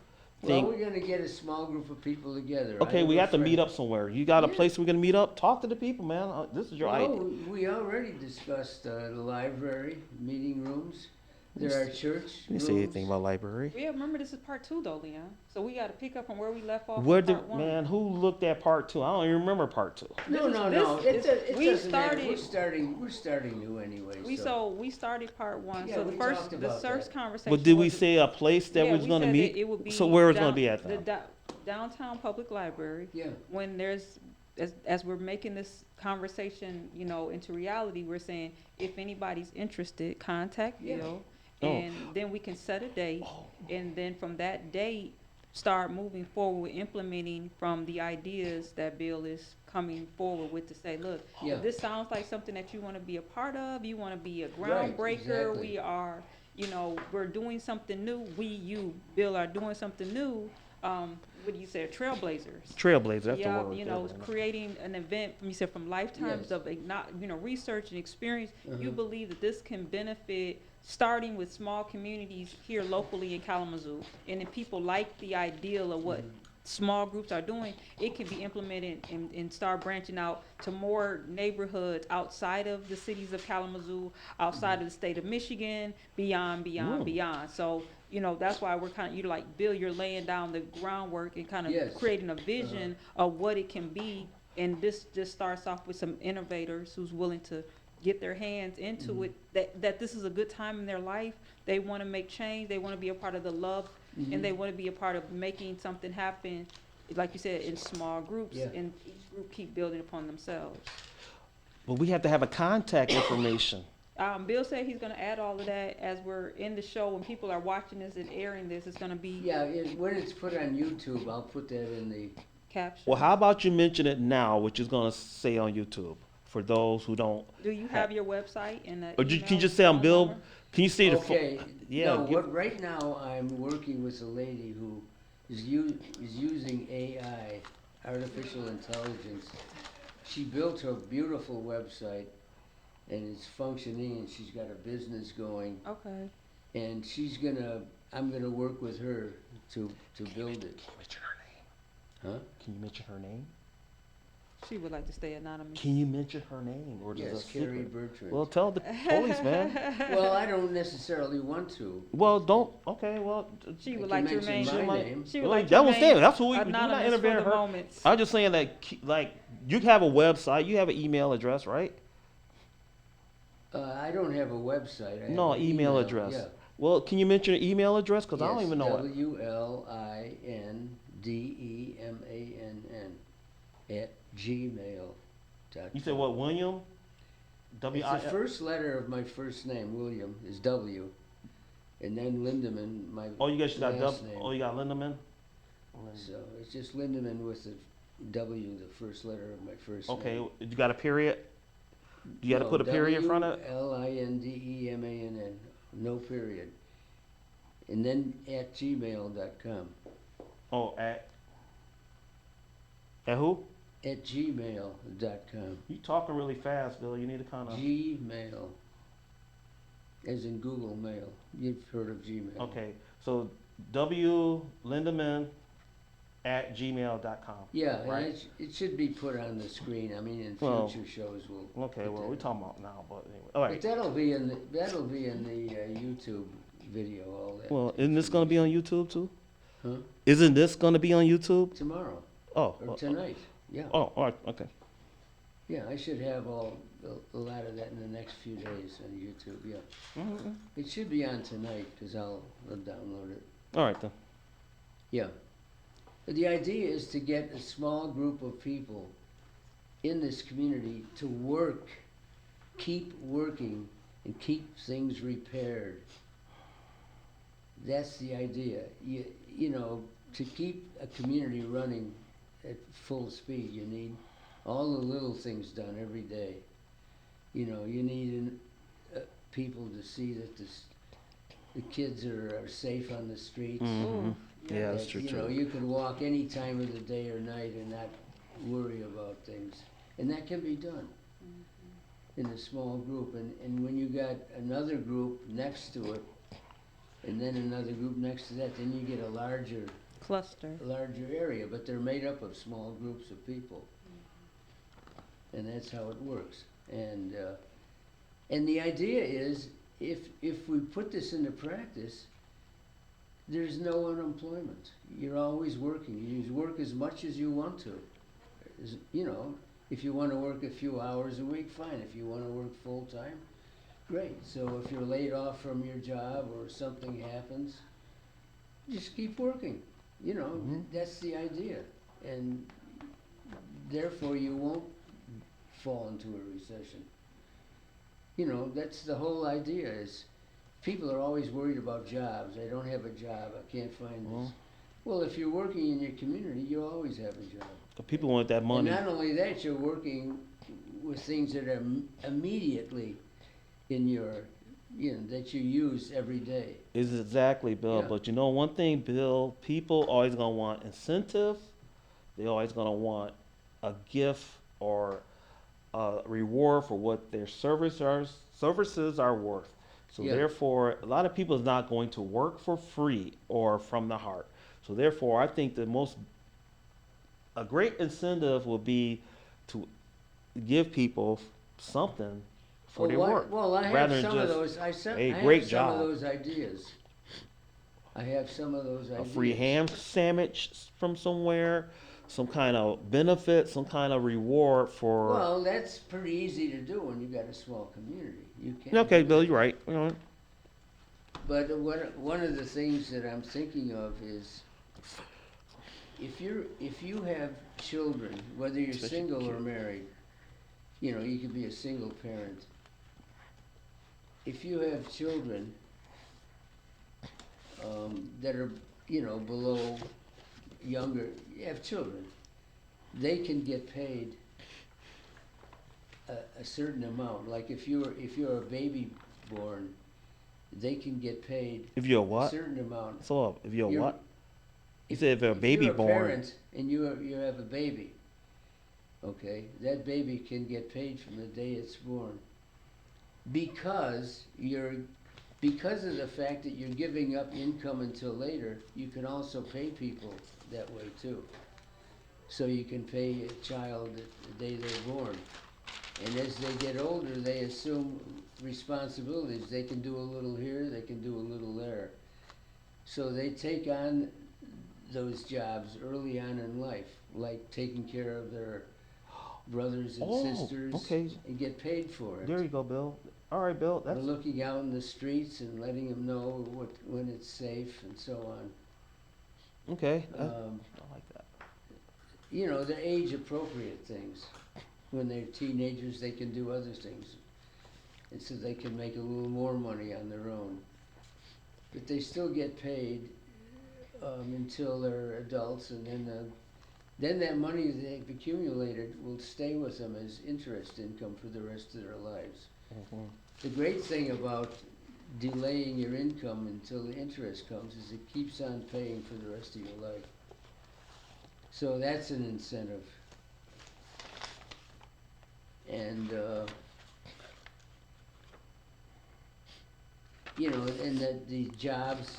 thing? Well, we're gonna get a small group of people together. I Okay, we a have to meet friend- up somewhere. You got a Yeah. place we're gonna meet up? Talk to the people, man. This is your Well, idea. we already discussed the library, meeting rooms. There are church You didn't say anything about library. Yeah, remember this is part 2 though, Leon. So we got to pick up from where we left off. Where in did part 1. man? Who looked at part 2? I don't even remember part 2. No, This is- no, this no. is- It we doesn't matter. started- We're starting new anyway. We started part 1. Yeah, so we talked about that. conversation. But did we was- say a place that yeah, we was gonna said meet? that it would be So where it's gonna down- be at the then? downtown public library. Yeah. When there's as we're making this conversation, into reality, we're saying if anybody's interested, contact Yeah. Bill, Oh. and then we can set a date, and then from that date, start moving forward with implementing from the ideas that Bill is coming forward with to say, look, Yeah. if this sounds like something that you want to be a part of, you want to be a Right, groundbreaker, exactly. we are, we're doing something new, Bill, are doing something new, what do you say, trailblazers. Trailblazer. That's Yeah, the word. Trailblazer. creating an event, you said from lifetimes Yes. of, research and experience, you Uh-huh. believe that this can benefit, starting with small communities here locally in Kalamazoo. And if people like the ideal of what small groups are doing, it can be implemented and start branching out to more neighborhoods outside of the cities of Kalamazoo, outside of the state of Michigan, beyond. So, that's why we're kind of, you're like, Bill, you're laying down the groundwork and kind of Yes. creating a vision of what it can be. And this just starts off with some innovators who's willing to get their hands into it, that this is a good time in their life. They want to make change. They want to be a part of the love, and they want to be a part of making something happen, like you said, in small groups, Yeah. and each group keep building upon themselves. But we have to have a contact information. Bill said he's going to add all of that as we're in the show. When people are watching this and airing this, it's going to be Yeah, when it's put on YouTube, I'll put that in the. captured. Well, how about you mention it now, which is gonna say on YouTube for those who don't. Do you have your website and Or can you just say on Bill? Can you say the? Okay. Yeah. No, give- right now I'm working with a lady who is using AI, artificial intelligence. She built her beautiful website, and it's functioning, and she's got a business going, Okay. and I'm gonna work with her to build it. Can you mention her name? Huh? Can you mention her name? She would like to stay anonymous. Can you mention her name or is it a Yes, Carrie secret? Bertrand. Well, tell the police, man. Well, I don't necessarily want to. Well, don't. Okay, well. She I would can like to mention remain. my might- name. She would Well, like to that was remain there. That's what we're not anonymous for interviewing the her. moments. I'm just saying that, like, you have a website, you have an email address, right? I don't have a website. I have No, an email address. Yeah. Well, can you mention your email address? Because I don't Yes, even know it. WLINDEMANN @gmail.com. You said what, William? It's the first letter of my first name, William, is W, and then Lindemann, my Oh, you guys got last name. Oh, you got Lindemann? So it's just Lindemann with the W, the first letter of my first Okay, name. you got a period? You got to put a period in front of it? WLINDEMANN, no period. And then @gmail.com. Oh, at who? @gmail.com. You talking really fast, Bill. You need to kind of. Gmail. As in Google Mail. You've heard of Gmail. Okay, so W Lindemann @gmail.com. Yeah, and Right. it should be put on the screen. I mean, in Well, future shows we'll. Okay, put well, that we're on. talking about now, but anyway. All But right. that'll be in the YouTube video, all that. Well, isn't this going to be on YouTube too? Huh? Isn't this going to be on YouTube? Tomorrow, Oh. or tonight, yeah. Oh, all right. Okay. Yeah, I should have a lot of that in the next few days on YouTube, yeah. Mhm. It should be on tonight, because I'll download it. All right then. Yeah. But the idea is to get a small group of people in this community to work, keep working, and keep things repaired. That's the idea. You know, to keep a community running at full speed, you need all the little things done every day. You know, you need people to see that the kids are safe on the streets. Mhm. Yeah, that's That, true you know, too. you can walk any time of the day or night and not worry about things. And that can be done in a small group. And when you got another group next to it, and then another group next to that, then you get a larger Cluster. area. But they're made up of small groups of people. And that's how it works. And the idea is, if we put this into practice, there's no unemployment. You're always working. You work as much as you want to. You know, if you want to work a few hours a week, fine. If you want to work full time, great. So if you're laid off from your job or something happens, just keep working. You know, that's the idea. And therefore you won't fall into a recession. You know, that's the whole idea is people are always worried about jobs. I don't have a job. I can't find this. Well, if you're working in your community, you always have a job. People want that money. And not only that, you're working with things that are immediately in your, you know, that you use every day. Is exactly, Bill. Yeah. But you know one thing, Bill, people always gonna want incentive. They always gonna want a gift or a reward for what their services are worth. So Yeah. therefore, a lot of people is not going to work for free or from the heart. So therefore, I think a great incentive will be to give people something for their work. Well, I have rather than some of just those. I have great some job. of those ideas. I have some of those A ideas. free ham sandwich from somewhere, some kind of benefit, some kind of reward for. Well, that's pretty easy to do when you got a small community. You can. Okay, do Bill, that. you're right. You know, But one of the things that I'm thinking of is, if you have children, whether you're Especially single or kids. married, you know, you could be a single parent. If you have children that are, you know, below younger, you have children, they can get paid a certain amount. Like if you're a baby born, they can get paid if you're a a what? certain amount. So if you're a You're- what? You said if a baby you're a born. parent and you have a baby, okay, that baby can get paid from the day it's born, because of the fact that you're giving up income until later. You can also pay people that way too. so you can pay a child the day they're born. And as they get older, they assume responsibilities. They can do a little here, they can do a little there. So they take on those jobs early on in life, like taking care of their brothers and Oh, sisters, okay. and get paid for it. There you go, Bill. All right, Bill. Or That's looking out in the streets and letting them know when it's safe and so on. okay. I like that. You know, they're age-appropriate things. When they're teenagers, they can do other things, and so they can make a little more money on their own. But they still get paid until they're adults, and then that money they've accumulated will stay with them as interest income for the rest of their lives. Mhm. The great thing about delaying your income until the interest comes is it keeps on paying for the rest of your life. So that's an incentive. And, you know, and the jobs,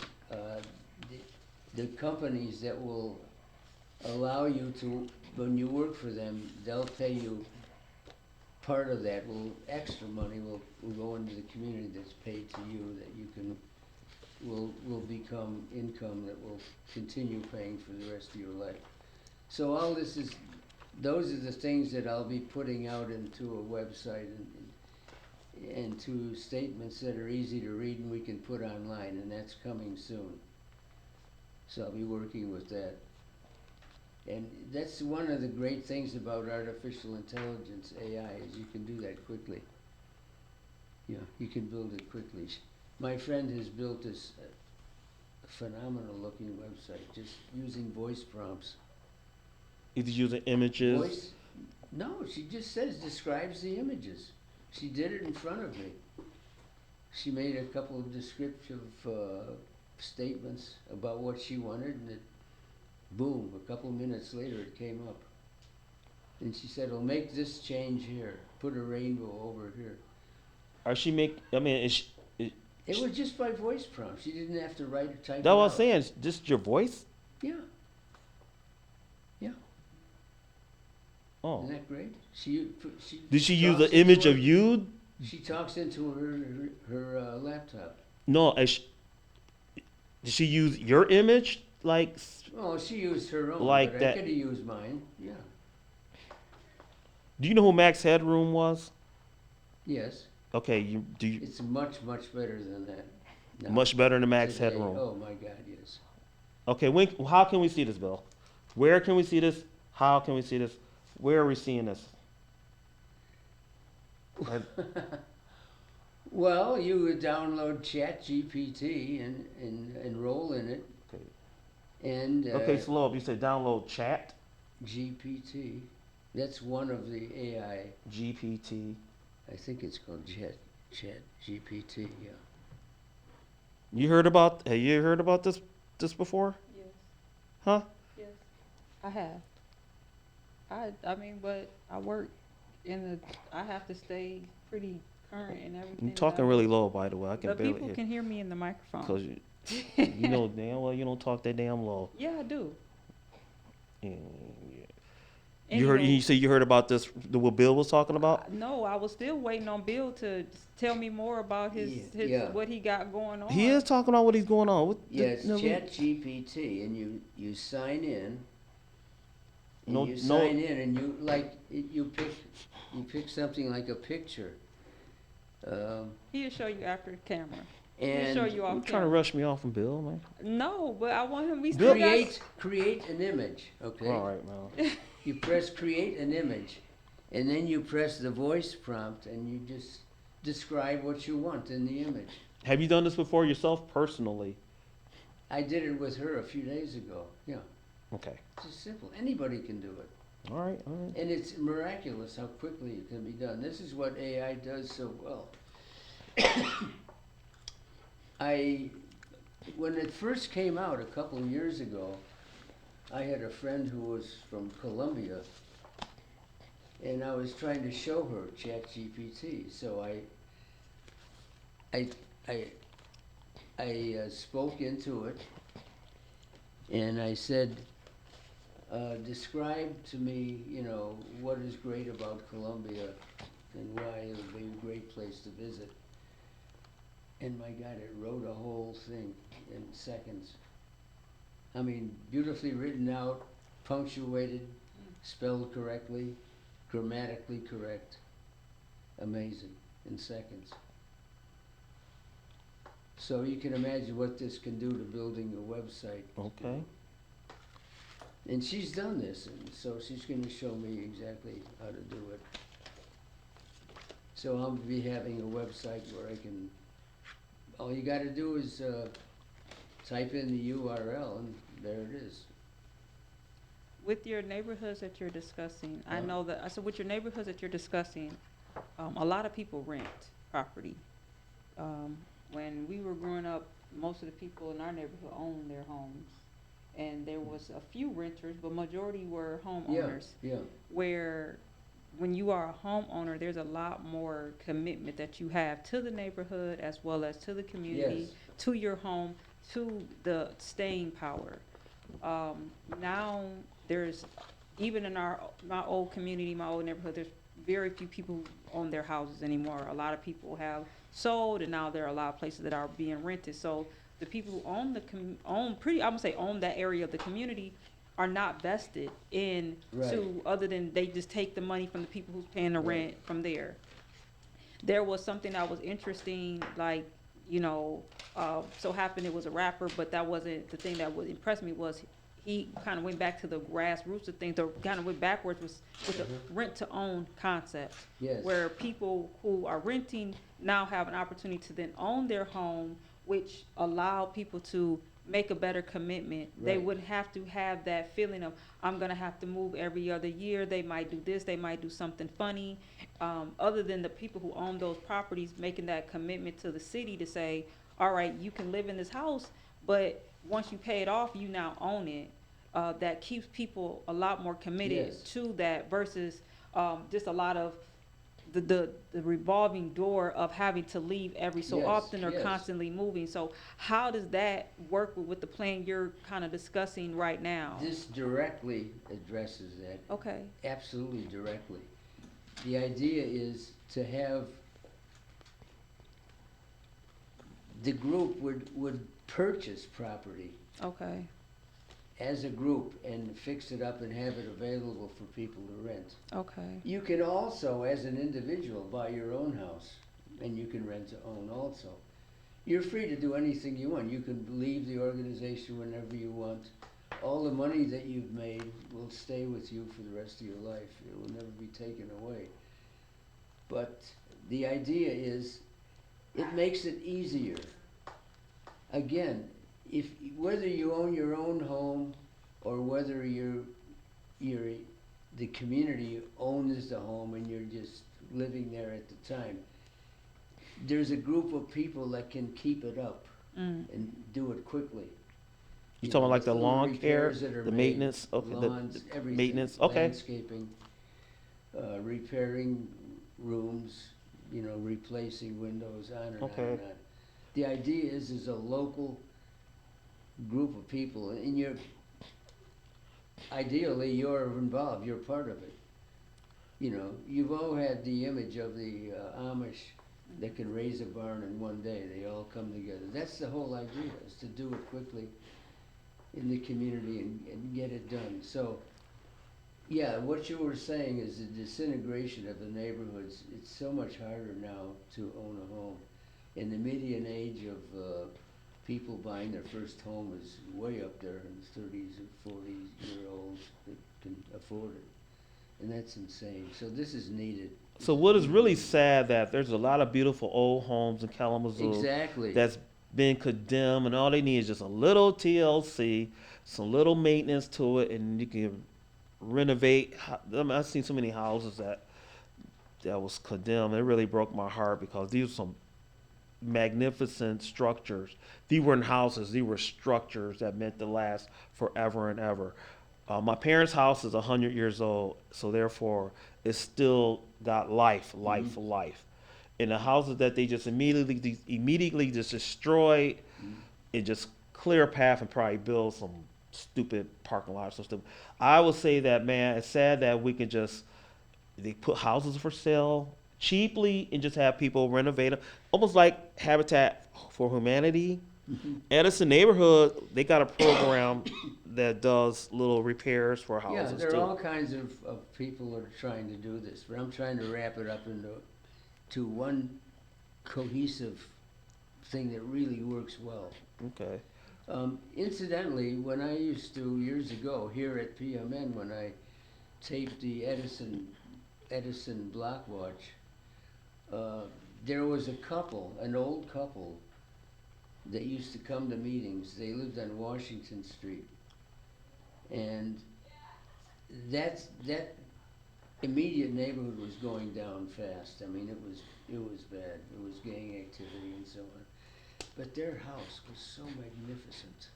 the companies that will allow you to, when you work for them, they'll pay you, part of that extra money will go into the community that's paid to you, that you can, will become income that will continue paying for the rest of your life. So all this is, those are the things that I'll be putting out into a website and to statements that are easy to read and we can put online, and that's coming soon. So I'll be working with that. And that's one of the great things about artificial intelligence, AI, is you can do that quickly. Yeah, you can build it quickly. My friend has built this phenomenal looking website just using voice prompts. Either using images. Voice? No, she just describes the images. She did it in front of me. She made a couple of descriptive statements about what she wanted, and it, boom, a couple minutes later it came up. And she said, "Well, make this change here. Put a rainbow over here." Or she make? I mean, is she, It was just by voice prompt. She didn't have to write or type it that what I out. was saying? Is just your voice? Yeah. Yeah. Oh. Isn't that great? She Did she use talks an image into of her- you? She talks into her laptop. No. Did she use your image? Like, Oh, she used her own, Like but that- I could have used mine. Yeah. do you know who Max Headroom was? Yes. Okay, do you It's much better than that. now. much better than Max Today, Headroom? Oh my God, yes. Okay, how can we see this, Bill? Where can we see this? How can we see this? Where are we seeing this? Well, you would download ChatGPT and enroll in it. Okay. And Okay, slow up. You said download Chat GPT. That's one of the AI. GPT. I think it's called ChatGPT. Yeah. You heard about? Have you heard about this before? Yes, Huh? yes, I have. I mean, but I work I have to stay pretty current and everything. You're that talking I really do. low, by the way. I can The barely people hear. can hear me in the microphone. Cause you know damn well you don't talk that damn low. Yeah, I do. Yeah. You heard? Anywho, You say you heard about this? What Bill was talking about? No, I was still waiting on Bill to tell me more about his Yeah. what he got going on. He is talking about what he's going on. What, Yeah, it's no, ChatGPT, and you sign in. And No- you no- sign in, and you pick something like a picture. He'll show you after the camera. He'll And show you off You trying to camera. rush me off from Bill, man? No, but I want him. We still got. create an image, okay? All right, man. You press create an image, and then you press the voice prompt, and you just describe what you want in the image. Have you done this before yourself personally? I did it with her a few days ago. Yeah, Okay. it's just simple. Anybody can do it. All right. All right. And it's miraculous how quickly it can be done. This is what AI does so well. When it first came out a couple of years ago, I had a friend who was from Colombia, and I was trying to show her ChatGPT. So I spoke into it, and I said, Describe to me, you know, what is great about Columbia and why it'll be a great place to visit. And my God, it wrote a whole thing in seconds. I mean, beautifully written out, punctuated, spelled correctly, grammatically correct. Amazing, in seconds. So you can imagine what this can do to building a website. Okay. And she's done this, and so she's gonna show me exactly how to do it. So I'll be having a website where I can, all you gotta do is, type in the URL and there it is. With your neighborhoods that you're discussing, I Huh? know that, I said with your neighborhoods that you're discussing, a lot of people rent property. When we were growing up, most of the people in our neighborhood owned their homes. And there was a few renters, but majority were homeowners. Yeah, Where when you are a homeowner, there's a lot more commitment that you have to the neighborhood as well as to the community, yes, to your home, to the staying power. Now there's, even in my old community, my old neighborhood, there's very few people who own their houses anymore. A lot of people have sold, and now there are a lot of places that are being rented. So the people who own own that area of the community are not vested in other than they just take the money from the people who's paying the Right. rent from there. There was something that was interesting, like, you know, so happened it was a rapper, but that wasn't the thing that would impress me. Was he kind of went back to the grassroots of things, or kind of went backwards with the rent to own concept, yes. where people who are renting now have an opportunity to then own their home, which allow people to make a better commitment. They Right. wouldn't have to have that feeling of, I'm gonna have to move every other year. They might do this, they might do something funny. Other than the people who own those properties making that commitment to the city to say, all right, you can live in this house, but once you pay it off, you now own it. That keeps people a lot more committed Yes. to that versus just a lot of the revolving door of having to leave every so Yes, often or yes. constantly moving. So how does that work with the plan you're kind of discussing right now? This directly addresses that, Okay, absolutely directly. The idea is to have, the group would purchase property okay, as a group and fix it up and have it available for people to rent. okay, You can also, as an individual, buy your own house, and you can rent to own also. You're free to do anything you want. You can leave the organization whenever you want. All the money that you've made will stay with you for the rest of your life. It will never be taken away. But the idea is, it makes it easier. Again, if, whether you own your own home or whether the community owns the home and you're just living there at the time, there's a group of people that can keep it up and do it quickly. You know, talking like with the little lawn care, repairs that are the made, maintenance, okay, lawns, the everything, maintenance, okay. landscaping, repairing rooms, you know, replacing windows, on and on Okay. and on. The idea is a local group of people, and you're, ideally, you're involved, you're part of it. You know, you've all had the image of the Amish that can raise a barn in one day. They all come together. That's the whole idea, is to do it quickly in the community and get it done. So, yeah, what you were saying is the disintegration of the neighborhoods. It's so much harder now to own a home. And the median age of people buying their first home is way up there in 30s or 40-year-olds that can afford it. And that's insane. So this is needed. So what is really sad that there's a lot of beautiful old homes in Kalamazoo Exactly. that's been condemned, and all they need is just a little TLC, some little maintenance to it, and you can renovate. I mean, I've seen so many houses that was condemned. It really broke my heart because these were some magnificent structures. These weren't houses; these were structures that meant to last forever and ever. My parents' house is 100 years old, so therefore it's still got life. And the houses that they just immediately just destroyed, it just clear a path and probably build some stupid parking lots and stuff. I would say that, man, it's sad that we can just they put houses for sale cheaply and just have people renovate them, almost like Habitat for Humanity. Edison neighborhood, they got a program that does little repairs for Yeah, houses there too. are all kinds of people that are trying to do this, but I'm trying to wrap it up into one cohesive thing that really works well. Okay. Incidentally, when I used to, years ago, here at PMN, when I taped the Edison Block Watch, there was a couple, an old couple, that used to come to meetings. They lived on Washington Street. And that immediate neighborhood was going down fast. I mean, it was bad. It was gang activity and so on. But their house was so magnificent.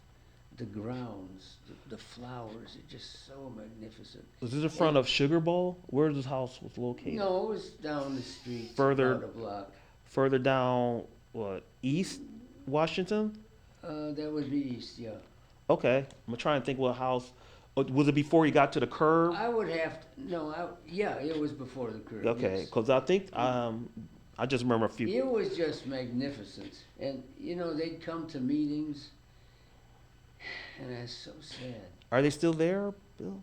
The grounds, the flowers, it just so magnificent. Was this in front of Sugar Bowl? Where this house was located? No, it was down the street, Further- about a block. Further down, what, East Washington? That would be east, yeah. Okay. I'm trying to think what house. Was it before you got to the curb? I would have to, no, yeah, it was before the curve. Okay, yes. because I think I just remember a few. It was just magnificent. And, they'd come to meetings, and that's so sad. Are they still there, Bill?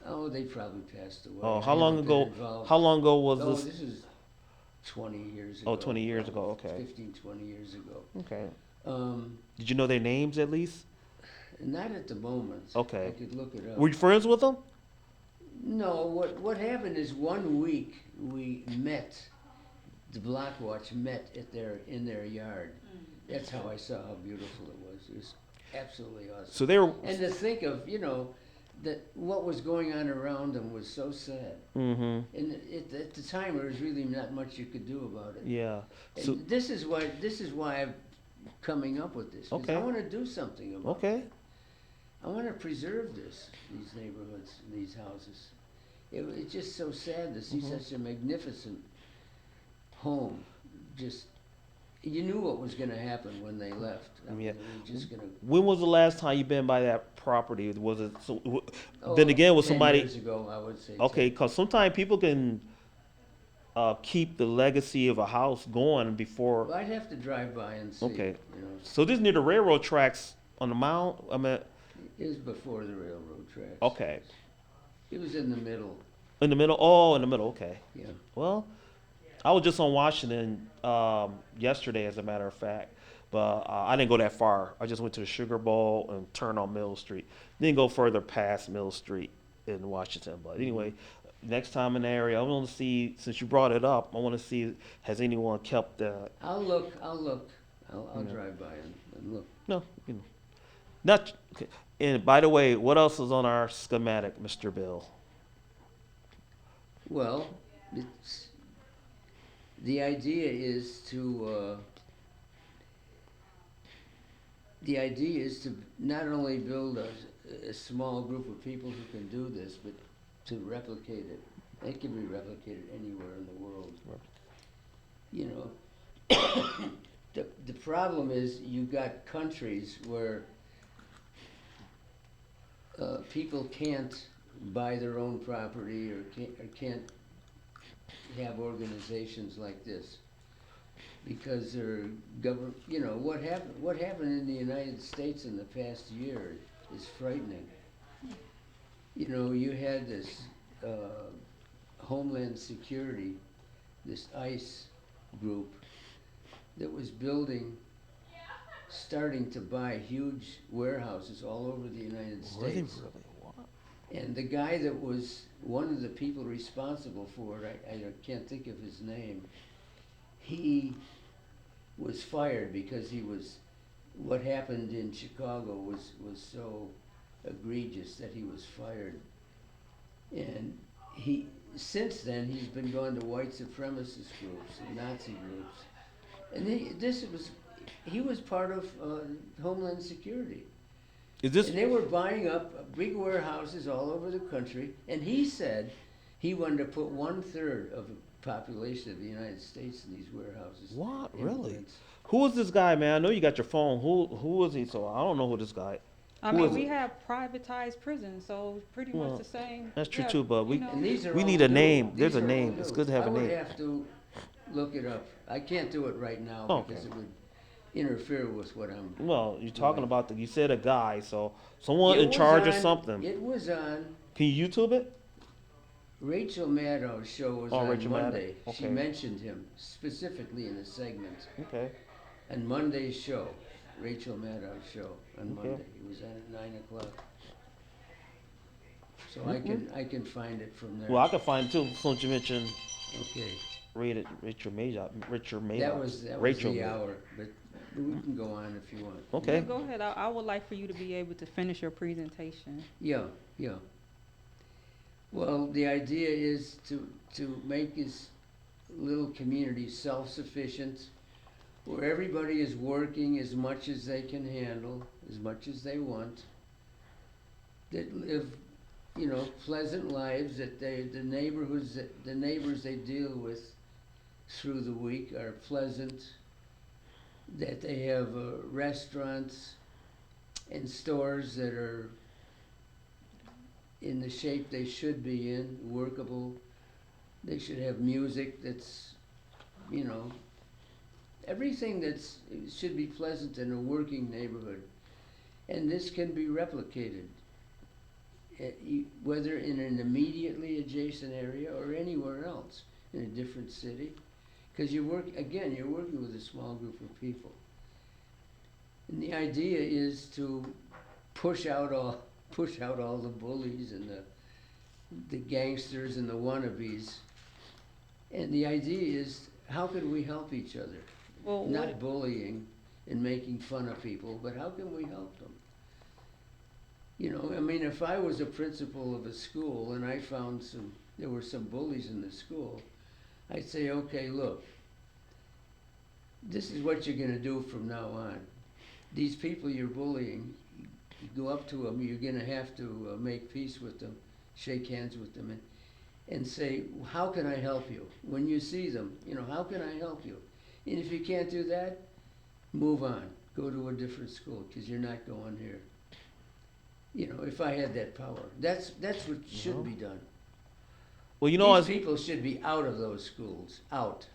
Oh, they probably passed away. Oh, I how long haven't been ago? involved. How long ago was Oh, this? this is 20 years ago. Oh, 20 years ago. Okay. 15, 20 years ago. Okay. Um, Did you know their names at least? not at the moment. Okay. I could look it up. Were you friends with them? No, what happened is one week we met, the Block Watch met in their yard. That's how I saw how beautiful it was. It was absolutely awesome. So they were. And to think of, that what was going on around them was so sad. Mm-hmm. And at the time, there was really not much you could do about it. Yeah. And So this is why I'm coming up with this. 'Cause Okay. I want to do something about it. okay. I want to preserve these neighborhoods, these houses. It's just so sad to see Mhm. such a magnificent home. Just, you knew what was going to happen when they left. I mean, Yeah. they were just going to. When was the last time you been by that property? Was it so? Oh, Then again, was 10 somebody? years ago, I would say. Okay, because sometimes people can keep the legacy of a house going before. Well, I'd have to drive by and see. Okay. You know, So this near the railroad tracks on the mount. I mean, it was before the railroad tracks. okay, It was in the middle. in the middle. Oh, in the middle. Okay. Yeah. Well, I was just on Washington yesterday, as a matter of fact, but I didn't go that far. I just went to the Sugar Bowl and turned on Mill Street. Didn't go further past Mill Street in Washington. But anyway, next time in the area, I want to see. Since you brought it up, I want to see has anyone kept that. I'll look. I'll Yeah. drive by and look. No, not. Okay. And by the way, what else is on our schematic, Mr. Bill? Well, the idea is to not only build a small group of people who can do this, but to replicate it. It can be replicated anywhere in the world. The problem is you've got countries where people can't buy their own property or can't have organizations like this because they're government. What happened in the United States in the past year is frightening. You had this Homeland Security, this ICE group that was starting to buy huge warehouses all over the United States. Were they really? What? And the guy that was one of the people responsible for it, I can't think of his name, he was fired because what happened in Chicago was so egregious that he was fired. And since then, he's been going to white supremacist groups and Nazi groups. And he was part of Homeland Security. Is this? And they were buying up big warehouses all over the country, and he said he wanted to put 1/3 of the population of the United States in these warehouses. What? Really? Immigrants. Who is this guy, man? I know you got your phone. Who is he? So I don't know who this guy. I Who mean, is we it? have privatized prisons, so pretty much Well, the same. that's true Yeah, too, but you know. And these are we all need a new. name. There's These a are all name. It's new. good to have I a would name. have to look it up. I can't do it right now Okay. because it would interfere with what I'm Well, you're talking doing. about you said a guy, so someone It in was charge of on- something. It was on, Can you YouTube it? Rachel Maddow's show was Oh, on Rachel Maddow. Monday. She Okay. mentioned him specifically in a segment. Okay. On Monday's show, Rachel Maddow's show on Okay. Monday. It was on at 9 o'clock. So Mhm. I can find it from there. Well, I can find it too. Since you mentioned Okay, Richard Madoff. that was Rachel. the hour, but we can go on if you want. Okay. Yeah, go ahead. I would like for you to be able to finish your presentation. Yeah, yeah. Well, the idea is to make this little community self-sufficient, where everybody is working as much as they can handle, as much as they want, that live, pleasant lives, that the neighbors they deal with through the week are pleasant, that they have restaurants and stores that are in the shape they should be in, workable. They should have music that's, everything should be pleasant in a working neighborhood. And this can be replicated, whether in an immediately adjacent area or anywhere else in a different city. Because you're working with a small group of people. And the idea is to push out all the bullies and the gangsters and the wannabes. And the idea is, how can we help each other? Well, Not bullying and making fun of people, but how can we help them? If I was a principal of a school and I found there were some bullies in the school, I'd say, okay, look, this is what you're gonna do from now on. These people you're bullying, you go up to them, you're gonna have to make peace with them, shake hands with them, and say, how can I help you? When you see them, how can I help you? And if you can't do that, move on, go to a different school, because you're not going here. If I had that power, that's what should be done. Well, These people should be out of those schools, out.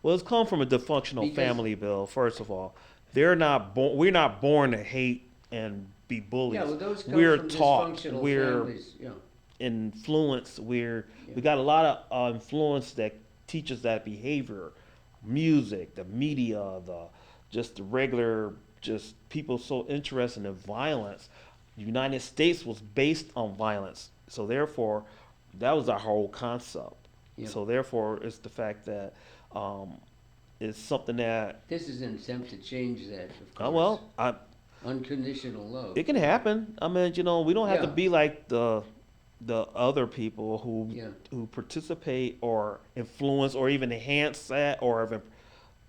well, it's come from a dysfunctional Because- family, Bill. First of all, we're not born to hate and be bullies. Yeah, well, those come We're from taught. dysfunctional We're families, yeah. influenced. We Yeah. got a lot of influence that teaches that behavior, music, the media, just the regular, just people so interested in violence. The United States was based on violence, so therefore, that was our whole concept. Yeah. So therefore, it's the fact that it's something that This is an attempt to change that, of course. well, Unconditional love. it can happen. I mean, we don't have to Yeah. be like the other people Yeah. who participate or influence or even enhance that or even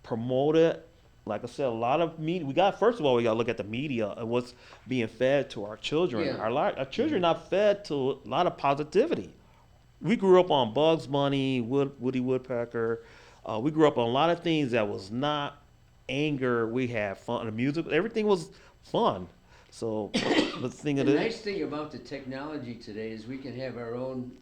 promote it. Like I said, a lot of media. We got to look at the media and what's being fed to our children. Yeah. Our children are not fed to a lot of positivity. We grew up on Bugs Bunny, Woody Woodpecker. We grew up on a lot of things that was not anger. We had fun. The music, everything was fun. So the thing The of it, nice thing about the technology today is we can have our own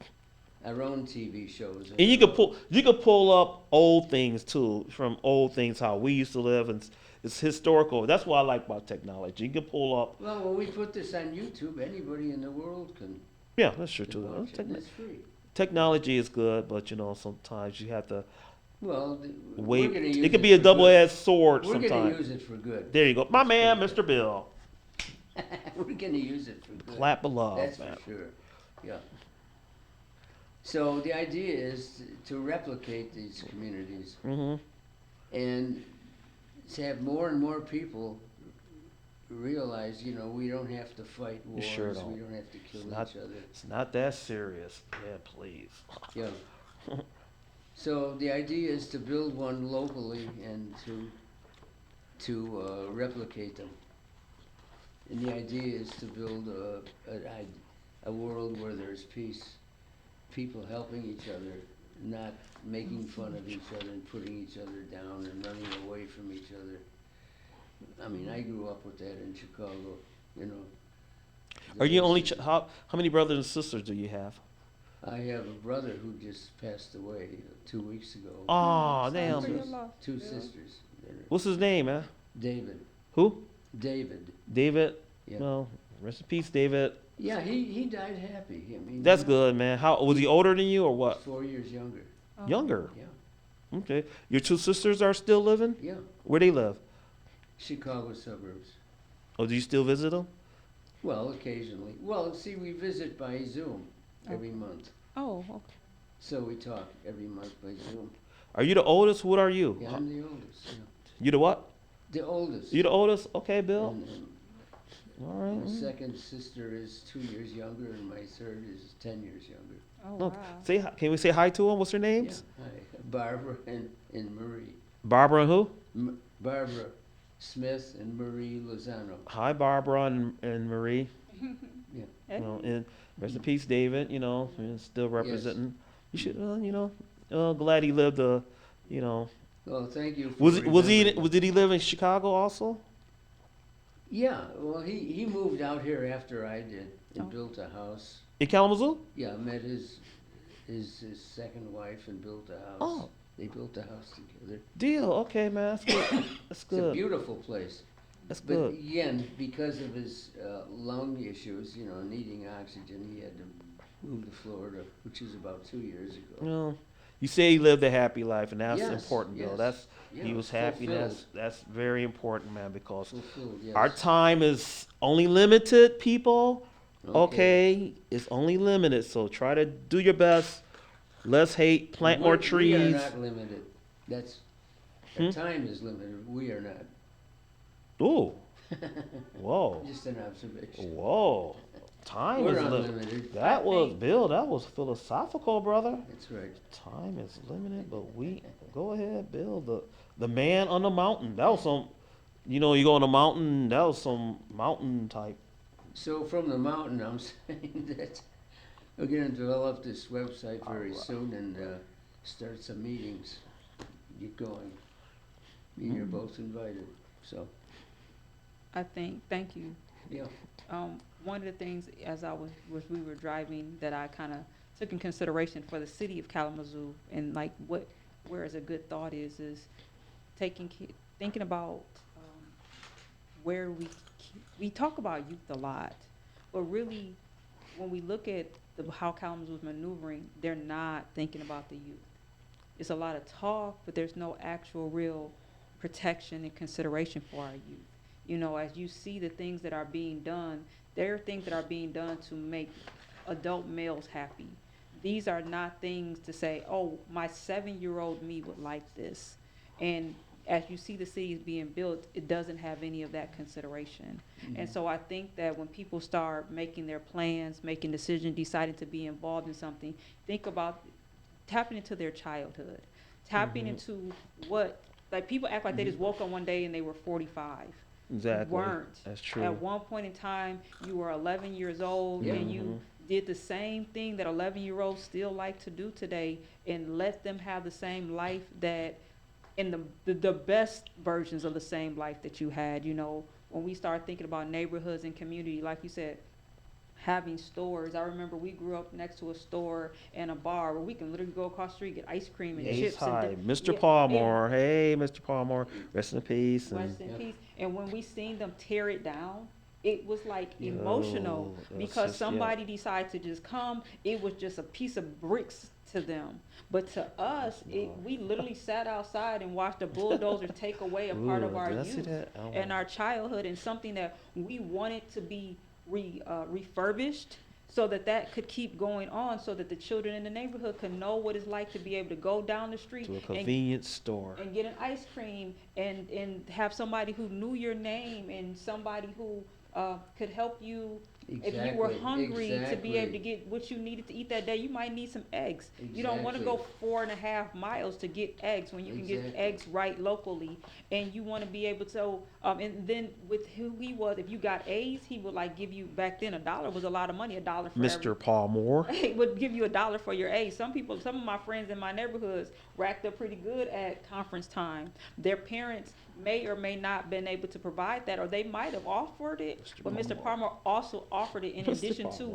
TV shows. and you could pull up old things too, from old things how we used to live, and it's historical. That's what I like about technology. You can pull up. Well, when we put this on YouTube, anybody in the world can Yeah, that's true can too. watch it, and it's free. Technology is good, but sometimes you have to Well, wait. we're gonna use It could be a for double-edged sword good. We're gonna sometimes. use it for good. There you go, my Let's man, put it Mr. Bill. We're gonna use it for good. Clap of love, That's man. for sure, yeah. So the idea is to replicate these communities hmm and to have more and more people realize, we don't have to fight wars, sure don't. we don't have to kill Not- each other. It's not that serious. Yeah, please. Yeah. So the idea is to build one locally and to replicate them. And the idea is to build a world where there's peace, people helping each other, not making fun of each other and putting each other down and running away from each other. I mean, I grew up with that in Chicago. you know. Are you only, Those- how many brothers and sisters do you have? I have a brother who just passed away 2 weeks ago. Oh, Sorry damn. for your loss, Two Bill. sisters. that are- What's his name, man? David. Who? David. David? Yeah. Well, rest in peace, David. Yeah, he died happy. I mean, That's you know, good, man. How, was he older than you or what? 4 years younger. Oh. Younger? Yeah. Okay. Your two sisters are still living? Yeah. Where they live? Chicago suburbs. Oh, do you still visit them? Well, occasionally. Well, see, we visit by Zoom every month. Oh, okay. So we talk every month by Zoom. Are you the oldest? What are you? Yeah, I'm the oldest. Yeah. You the what? The oldest. You the oldest? Okay, Bill. And All my right. second sister is 2 years younger, and my third is 10 years younger. Oh, Look, wow. say hi. Can we say hi to them? What's their Yeah, names? hi. Barbara and Marie. Barbara and who? Barbara Smith and Marie Lozano. Hi, Barbara and Marie. Yeah. Well, and rest in peace, David. You know, and still representing. You should, you know, glad he lived a, you know. Well, thank you. For Was he? remembering. Did he live in Chicago also? Yeah. Well, he moved out here after I did and Oh. built a house. In Kalamazoo? Yeah, met his second wife and built a house. Oh. They built a house together. Deal. Okay, man. That's good. That's It's a good. beautiful place. That's But good. again, because of his lung issues, you know, needing oxygen, he had to move to Florida, which is about 2 years ago. You know, you say he lived a happy life, and that's Yes, important, Bill. yes. That's Yeah, he was happy. fulfilled. That's very important, man, because Fulfilled, yes. our time is only limited, people. Okay, it's only limited. So try to do your best. Less hate, plant more We are trees. not limited. That's, Hmm? our time is limited. We are not. Ooh, whoa, Just an observation. whoa. Time We're is limited. unlimited. That I was think- Bill. That was philosophical, brother. That's right. Time is limited, but we go ahead, Bill. The man on the mountain. That was some. You know, you go on the mountain. That was some mountain type. So from the mountain, I'm saying that we're gonna develop this website very Alright. soon and start some meetings, get going. And you're both invited, so, I think, thank you. yeah. One of the things as we were driving that I kind of took in consideration for the city of Kalamazoo and like where is a good thought is thinking about where we talk about youth a lot, but really when we look at how Kalamazoo is maneuvering, they're not thinking about the youth. It's a lot of talk, but there's no actual real protection and consideration for our youth. You know, as you see the things that are being done, there are things that are being done to make adult males happy. These are not things to say, oh, my 7-year-old me would like this. And as you see the cities being built, it doesn't have any of that consideration. And so I think that when people start making their plans, making decisions, deciding to be involved in something, think about tapping into their childhood, tapping into what, like people act like they just woke up one day and they were 45. Exactly. Weren't. That's true. At one point in time, you were 11 years old Yeah. and you did the same thing that 11-year-olds still like to do today, and let them have the same life that, in the best versions of the same life that you had. You know, when we start thinking about neighborhoods and community, like you said, having stores. I remember we grew up next to a store and a bar where we can literally go across the street, get ice cream and Ace chips. High, And Mr. yeah, Palmore. Hey, Mr. Palmore. Rest in peace. And rest in Yeah. peace. And when we seen them tear it down, it was like emotional Yo, that's because just- yeah. somebody decided to just come. It was just a piece of bricks to them. But to us, we literally sat outside and watched the bulldozers take away a part of Ooh, our did I see youth that? Oh. and our childhood, and something that we wanted to be refurbished so that could keep going on, so that the children in the neighborhood could know what it's like to be able to go down the street To a and convenience store. and get an ice cream and have somebody who knew your name and somebody who could help you if you were Exactly, hungry to be able to exactly. get what you needed to eat that day. You might need some eggs. You don't want to Exactly. go 4.5 miles to get eggs when you can get Exactly. eggs right locally, and you want to be able to. And then with who he was, if you got A's, he would like give you, back then $1 was a lot of money. $1 for Mr. Palmore. It would give you $1 for your A's. Some of my friends in my neighborhoods racked up pretty good at conference time. Their parents may or may not been able to provide that, or they might have offered it, Mr. but Mr. Palmer. Palmer also offered it in Mr. addition to Palmer.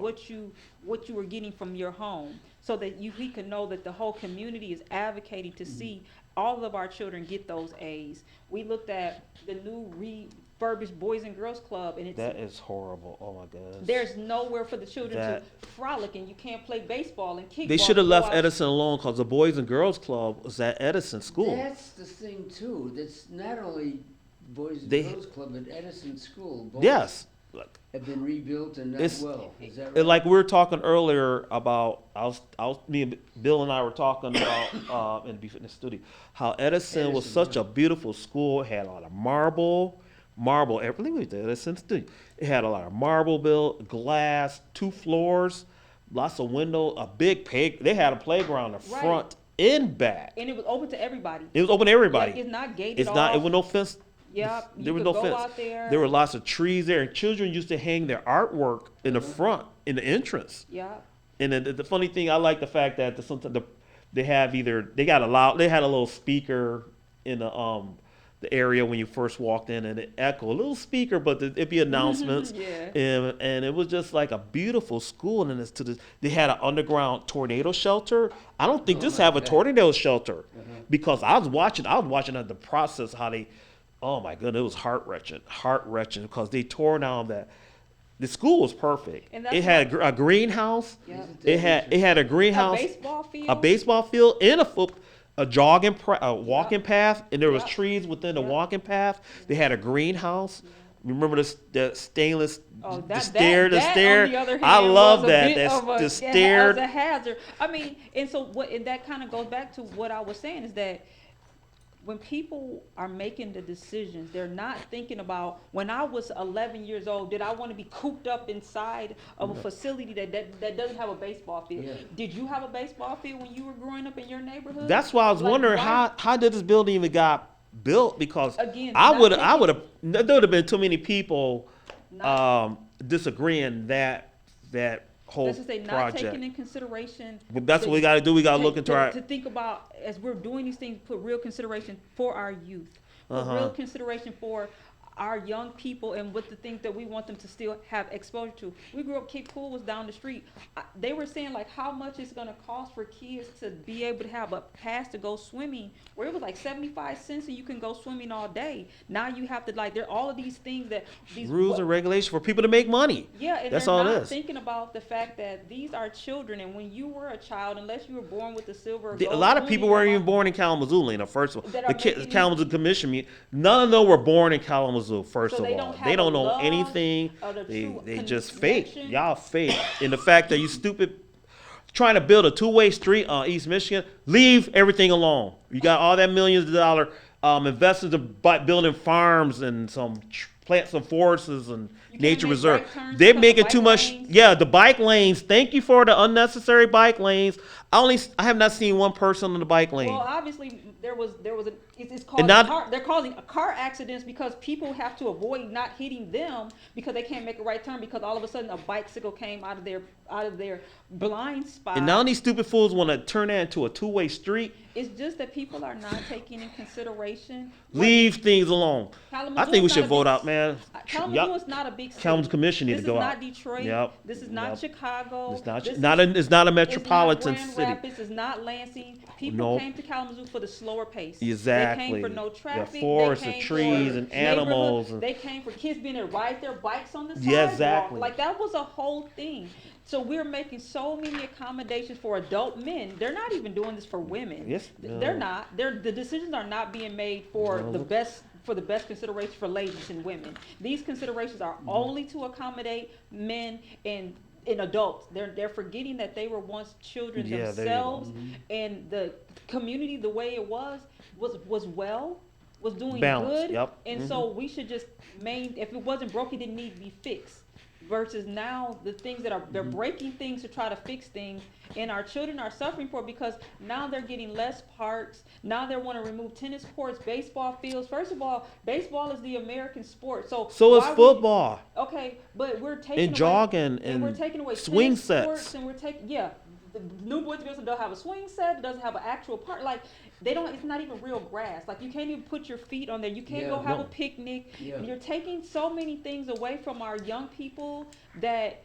what you were getting from your home, so that he could know that the whole community is advocating to see all of our children get those A's. We looked at the new refurbished Boys and Girls Club, and That is horrible. Oh my goodness. there's nowhere for the children That- to frolic, and you can't play baseball and kickball. They should have and left go out- Edison alone because the Boys and Girls Club was at Edison School. That's the thing too, that's not only Boys and They- Girls Club, but Edison School, both Yes. have been rebuilt and done It's- well, is that right? And like we were talking earlier about, me and Bill and I were talking about in the Fitness Studio, how Edison was Edison, such yeah. a beautiful school. It had a lot of marble, everything was there. Edison Studio. It had a lot of marble built, glass, 2 floors, lots of window, a big they had a playground in the Right. front and back. And it was open to everybody. It was open to everybody. Like, it's not gated It's not. It off. was no fence. Yeah, There you was could no go fence. out there. There were lots of trees there, and children used to hang their artwork in the front, in the entrance. Yeah. And the funny thing, I like the fact that sometimes they have they had a little speaker in the area when you first walked in, and it echoed, a little speaker, but it'd be announcements. Yeah. And it was just like a beautiful school, and they had an underground tornado shelter. I don't think this my have a God. tornado shelter, because I was watching the process how they. Oh my goodness, it was heart wrenching because they tore down the school was perfect. And that's It had a greenhouse. Yeah. Isn't that It had a greenhouse, A baseball field. and a walking path, and there was Yep. trees within the Yep. walking path. They had a greenhouse. Remember the stainless, Oh, the that, stair, that, the that, stair. on the other hand, I love was a that. bit That's of a- the it stair. was a hazard. I mean, and so and that kind of goes back to what I was saying, is that when people are making the decisions, they're not thinking about, when I was 11 years old, did I want to be cooped up inside of a facility that doesn't have a baseball field? Yeah. Did you have a baseball field when you were growing up in your neighborhood? That's why I was Like, wondering why- how did this building even got built, because Again, I not would taking- there would have been too many people Not- disagreeing that whole Let's just say, not project. taking in consideration. But that's the- what we got to do. We got to take- look into our. to think about, as we're doing these things, put real consideration for our youth, put Uh-huh. real consideration for our young people and what the things that we want them to still have exposure to. We grew up, Cape Cool was down the street. They were saying like how much it's gonna cost for kids to be able to have a pass to go swimming, where it was like 75 cents and you can go swimming all day. Now you have to, like, there are all of these things that these Rules and regulations for people to make money. yeah, and That's they're all it not is. thinking about the fact that these are children, and when you were a child, unless you were born with the silver or A gold lot of coin people in your weren't even mouth- born in Kalamazoo, Lena. First of all, That the are kids, making Kalamazoo Commission, none of them were born in Kalamazoo. First So of they all, don't have they a don't know love anything. of the They true just fake. connection. Y'all fake. And the fact that you stupid trying to build a 2-way street on East Michigan, leave everything alone. You got all that millions of dollar investors building farms and plant some forests and You can't nature make reserve. right turns They're because of making bike too much. lanes. Yeah, the bike lanes. Thank you for the unnecessary bike lanes. I have not seen one person on the bike lane. Well, obviously there was it's called And not- car, they're causing car accidents because people have to avoid not hitting them because they can't make a right turn because all of a sudden a bicycle came out of their blind spot. And now these stupid fools want to turn that into a 2-way street. It's just that people are not taking in consideration. Leave things alone. Kalamazoo I think we is should not a vote big- out, man. Kalamazoo Yup. is not a big city. Kalamazoo Commission need This to go is out. not Detroit. Yep. This is not Yep. Chicago. It's not. This It's is- not a It's not metropolitan Grand city. Rapids, it's not Lansing. People Nope. came to Kalamazoo for the slower pace. Exactly. They came for no The traffic. forests, they the came trees, for and animals, and- They came for kids being able to ride their bikes on the Yeah, sidewalk. exactly. Like, that was a whole thing. So we're making so many accommodations for adult men. They're not even doing this for women. Yes, They're no. not. The decisions are not being made for No, the look- best consideration for ladies and women. These considerations are Mm-hmm. only to accommodate men and adults. They're forgetting that they were once children Yeah, there you go. themselves, and the community, the way it was doing Balanced, good. yep. And so we should just if it wasn't broke, it didn't need to be fixed. Versus now the things they're breaking things to try to fix things, and our children are suffering for it because now they're getting less parks. Now they want to remove tennis courts, baseball fields. First of all, baseball is the American sport, so So is why would- football Okay, but we're taking and away, jogging and we're and taking away swing tennis sets. courts, and we're taking the new Boys and Girls Club don't have a swing set, it doesn't have an actual park. Like they don't. It's not even real grass. Like you can't even put your feet on there. You can't go Yeah. have No. a picnic. Yeah. You're taking so many things away from our young people that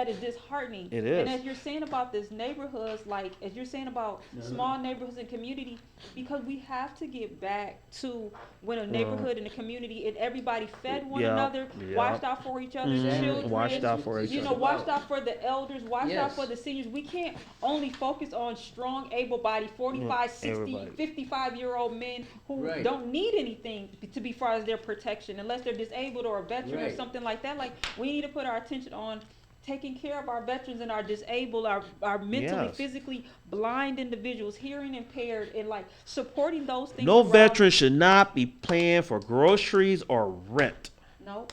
is disheartening. It is. And as you're saying about this neighborhoods, like as you're saying about small neighborhoods and community, because we have to get back to when a neighborhood and a community and everybody fed one Yeah, another, yeah. watched out for each other's Exactly. children, Watched out for each you know, other. watched out for the elders, watched out Yes. for the seniors. We can't only focus on strong, able-bodied 45, 60, everybody. 55-year-old men who Right. don't need anything to be far as their protection unless they're disabled or a veteran or Right. something like that. Like we need to put our attention on taking care of our veterans and our disabled, our mentally, Yes. physically blind individuals, hearing impaired, and like supporting those things. No around- veteran should not be paying for groceries or rent. No.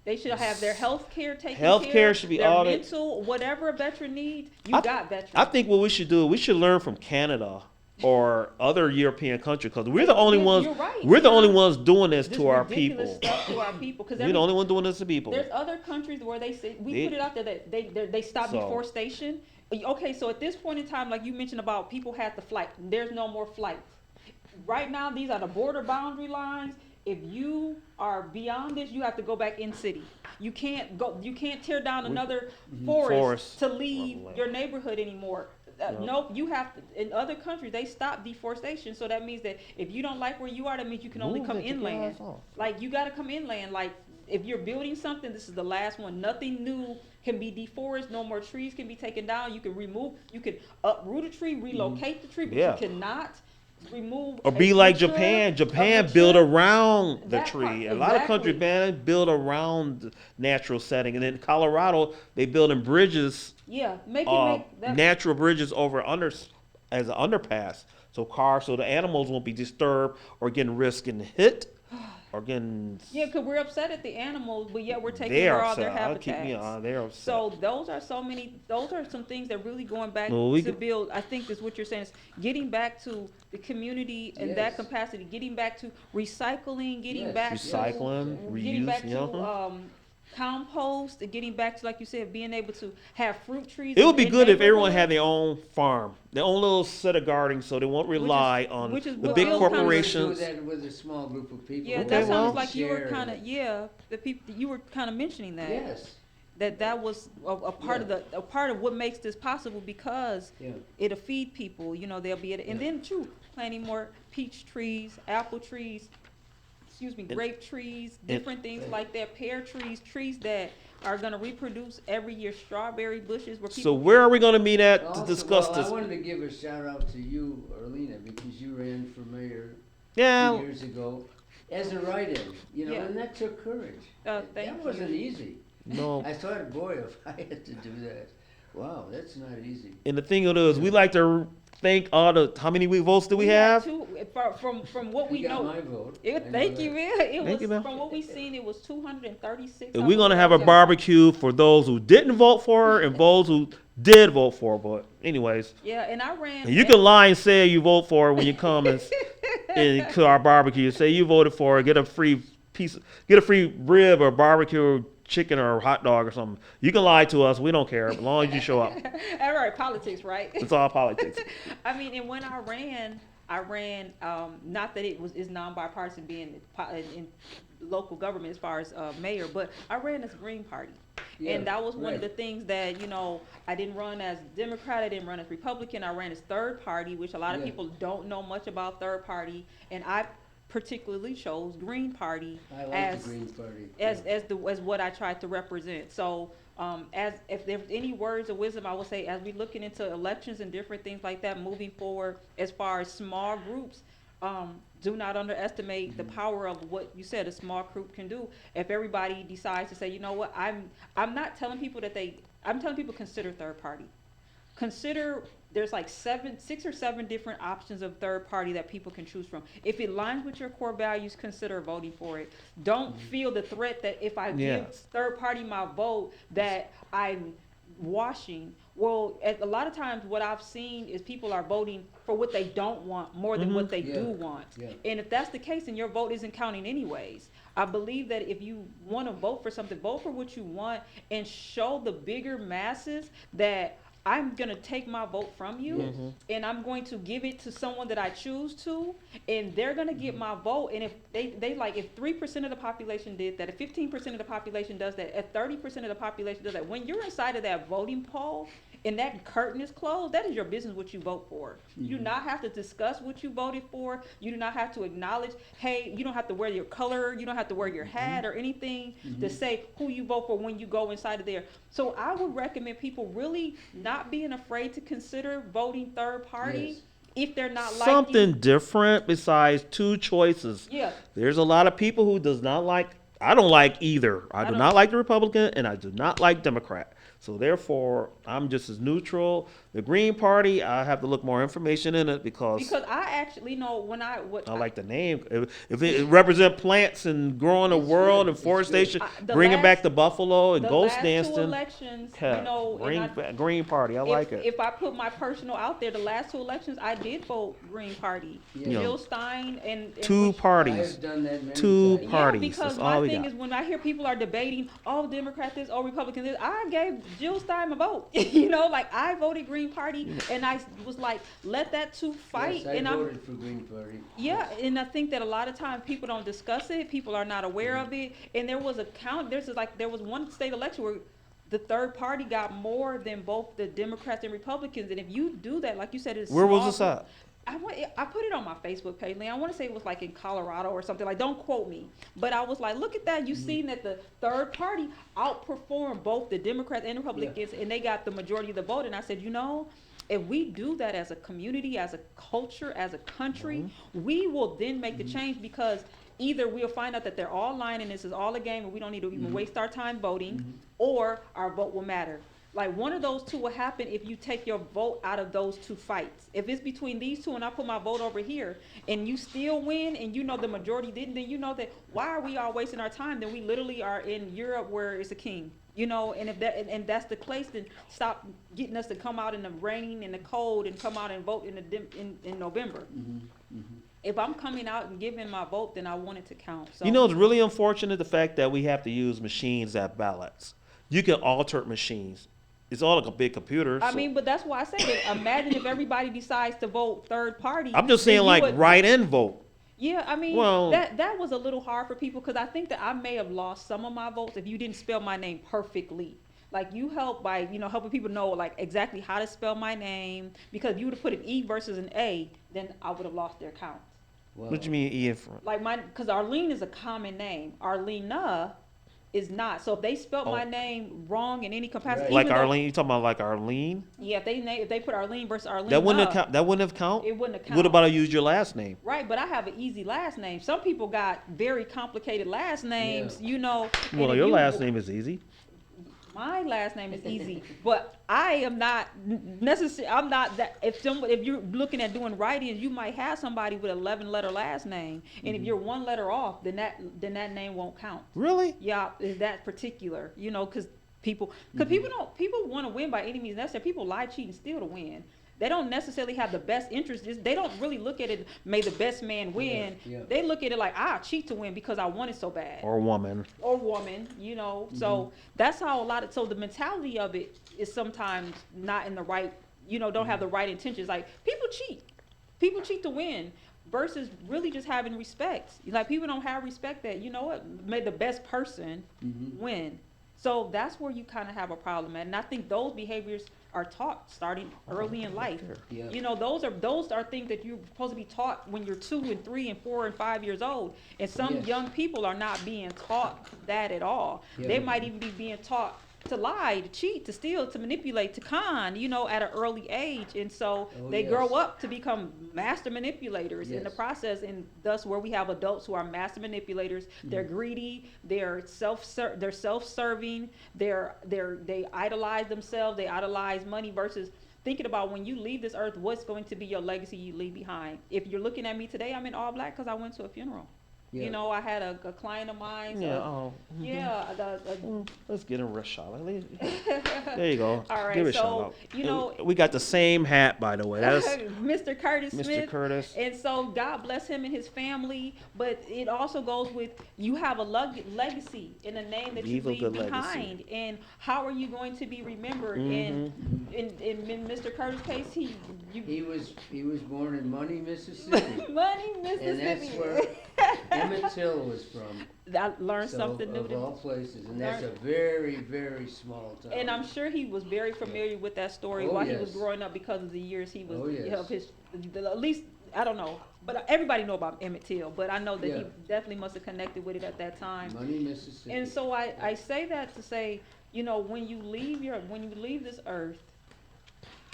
They should have their health care taken Health care care of, should be their audited. mental, whatever a veteran needs, you I- got veterans. I think what we should do, we should learn from Canada or other European countries because we're the only ones. You're right. We're the only ones doing this This to our ridiculous people. stuff to our people. Because We're the only one doing this to people. there's other countries where they say we They- put it out there that they stop So- deforestation. Okay, so at this point in time, like you mentioned about people had to flight, there's no more flights. Right now, these are the border boundary lines. If you are beyond this, you have to go back in city. You can't go. You can't tear down another forest to leave Right. your neighborhood anymore. Yep. Nope, you have to. In other countries, they stop deforestation, so that means that if you don't like where you are, that means you can only Move come it, get your inland. ass off. Like you got to come inland. Like if you're building something, this is the last one. Nothing new can be deforested. No more trees can be taken down. You can remove. You can uproot a tree, relocate the tree, but Yeah. you cannot remove. Or a be like mature- Japan. a Japan mature- build around the That tree. part, A lot of countries, exactly. man, build around the natural setting. And in Colorado, they building bridges, Yeah, make that. natural bridges over as an underpass. So so the animals won't be disturbed or getting risk getting hit or getting. Yeah, because we're upset at the animals, but yet we're taking They're away all their upset. I'll habitats. keep they're upset. So those are some things that really going back Well, we to could- build. I think is what you're saying is getting back to the community and that Yes. capacity, getting back to recycling, getting Yes. back Recycling, to getting reuse, back you know? to compost, and getting back to like you said, being able to have fruit trees. It would be in good if everyone had neighborhoods. their own farm, their own little set of gardens, so they won't rely on which is the what big Bill kinda- corporations. Do that with a small group of people. Yeah, Okay, that well- sounds like you were Share. kind of the people you were kind of mentioning that. Yes, That was a part Yeah. of a part of what makes this possible because yeah. it'll feed people, you know, they'll be and then too, planting more peach trees, apple trees, grape trees, different things like that, pear trees that are gonna reproduce every year, strawberry bushes where people. So where are we gonna meet at to Also, discuss well, this? I wanted to give a shout out to you, Arlena, because you ran for mayor a Yeah, few years ago as a write-in, Yeah. and that took courage. Thank That you. wasn't easy. no. I thought, boy, if I had to do that, wow, that's not easy. And the thing of it is, we like to thank how many votes do we had have? two, from what we You got know. my vote. I know Thank that. you, man. It Thank you, was ma'am. from what we seen. It was 236. And we're gonna have a barbecue for those who didn't vote for her and those who did vote for her. But anyways, Yeah, and I ran. and you can lie and say you vote for her when you come and to our barbecue. Say you voted for her, get a free rib or barbecue or chicken or hot dog or something. You can lie to us. We don't care as long as you show up. All right, politics, right? It's all politics. I mean, and when I ran, not that is non-bipartisan being in local government as far as mayor, but I ran as Green Party. Yeah, And that was one of right. the things that, you know, I didn't run as Democrat, I didn't run as Republican, I ran as third party, which a lot of Yeah. people don't know much about third party. And I particularly chose Green Party I like as the Green Party. as what I tried to represent. So as if there's any words of wisdom, I would say as we looking into elections and different things like that moving forward, as far as small groups, do not underestimate the power of what you said a small group can do. If everybody decides to say, you know what, I'm not telling people I'm telling people consider third party. Consider there's like 6 or 7 different options of third party that people can choose from. If it aligns with your core values, consider voting for it. Don't feel the threat that if I give Yes. third party my vote that I'm washing. Well, a lot of times what I've seen is people are voting for what they don't want more than what they Yeah. do want. Yeah. And if that's the case, then your vote isn't counting anyways. I believe that if you want to vote for something, vote for what you want and show the bigger masses that I'm gonna take my vote from you, Yes. and I'm going to give it to someone that I choose to, and they're gonna get my vote. And if they like, if 3% of the population did that, if 15% of the population does that, if 30% of the population does that, when you're inside of that voting poll and that curtain is closed, that is your business what you vote for. You do not have to discuss what you voted for. You do not have to acknowledge, hey, you don't have to wear your color, you don't have to wear your hat or anything to say who you vote for when you go inside of there. So I would recommend people really not being afraid to consider voting third party Yes. if they're not like Something you. different besides two choices. Yeah. There's a lot of people who does not like. I don't like either. I do don't- not like the Republican, and I do not like Democrat. So therefore, I'm just as neutral. The Green Party, I have to look more information in it because I actually know when I I like the name. If it represent plants and growing the It's world good. and It's forestation, the bringing last- back the buffalo and the ghost last two dancing. elections, Yeah, you know, and Green Party, I like it. If I put my personal out there, the last two elections, I did vote Green Party. Yeah. Jill Stein and Two Bush- I parties. have done that many Two times. parties. Yeah, because That's all my we thing got. is when I hear people are debating, oh, Democrat this, oh, Republican this, I gave Jill Stein a vote. You know, like I voted Green Party, and I was like, let that two fight. Yes, I and voted for Green Party. yeah, and I think that a lot of times people don't discuss it. People are not aware of it. And there was there was one state election where the third party got more than both the Democrats and Republicans. And if you do that, like you said, it's Where was small this group. at? I put it on my Facebook page, Lee. I want to say it was like in Colorado or something. Like, don't quote me, but I was like, look at that. You seen that the third party outperformed both the Democrats and Republicans, and they got the majority of the vote. And I said, you know, if we do that as a community, as a culture, as a country, we will then make the change, because either we'll find out that they're all lying and this is all a game and we don't need to even waste our time voting, or our vote will matter. Like, one of those two will happen if you take your vote out of those two fights. If it's between these two and I put my vote over here and you still win and you know the majority didn't, then you know that why are we all wasting our time? Then we literally are in Europe where it's a king. You know, and if that and that's the place, then stop getting us to come out in the rain and the cold and come out and vote in November. If I'm coming out and giving my vote, then I want it to count. So You know, it's really unfortunate the fact that we have to use machines at ballots. You can alter machines. It's all like a big computer. I so- mean, but that's why I say that. Imagine if everybody decides to vote third party. I'm just then saying, you like, would- write in vote. Yeah, I mean, Well- that was a little hard for people, because I think that I may have lost some of my votes if you didn't spell my name perfectly. Like, you help by, you know, helping people know like exactly how to spell my name, because if you would have put an E versus an A, then I would have lost their count. Well, What do you mean, E in front? Like because Arlene is a common name. Arlena is not. So if they spelled my Oh. name wrong in any capacity, Right. Like even though- Arlene? You talking about like Arlene? Yeah, if they put Arlene versus Arlene, That wouldn't have count. That wouldn't have count. It wouldn't have count. What about I use your last name? Right, but I have an easy last name. Some people got very complicated last names, Yeah. you know. and Well, if your you- last name is easy. My last name is easy, but I am not necessary. I'm not that. If you're looking at doing write-ins, you might have somebody with 11-letter last name, and if you're one letter off, then that name won't count. Really? Yeah, is that particular? You know, because people want to win by any means necessary. People lie, cheat, and steal to win. They don't necessarily have the best interest. They don't really look at it, may the best man win. Yeah. They look at it like, I'll cheat to win because I want it so bad. Or woman? Or woman, you know. So that's how so the mentality of it is sometimes not in the right, you know, don't have the right intentions. Like, people cheat. People cheat to win versus really just having respect. Like, people don't have respect that, you know what, may the best person win. So that's where you kind of have a problem at. And I think those behaviors are taught starting early in life. Yeah. You know, those are things that you're supposed to be taught when you're 2 and 3 and 4 and 5 years old. And some Yes. young people are not being taught that at all. Yeah. They might even be being taught to lie, to cheat, to steal, to manipulate, to con, you know, at an early age. And so Oh, they yes. grow up to become master manipulators in the Yes. process. And thus where we have adults who are master manipulators, they're greedy, they're self-serving, they idolize themselves, they idolize money, versus thinking about when you leave this earth, what's going to be your legacy you leave behind. If you're looking at me today, I'm in all black because I went to a funeral. Yeah. You know, I had a client of mine. Yeah. Let's get a rush shot. There you go. All right, Give it a so, shout out. you know- we got the same hat, by the way. That's Mr. Curtis Mr. Smith. Curtis. And so God bless him and his family, but it also goes with you have a legacy in the name that Leave you a leave good behind. legacy. And how are you going to be remembered? Mm-hmm. And in Mr. Curtis' case, He was born in Money, Mississippi. Money, And Mississippi. that's where Emmett Till was from. I learned So, something new. of all places, and that's a very, very small town. And I'm sure he was very familiar with that story Oh, while he was yes. growing up because of the years he was Oh, yes. of his. At least I don't know, but everybody know about Emmett Till. But I know that he Yeah. definitely must have connected with it at that time. Money, Mississippi. And so I say that to say, you know, when you leave this earth,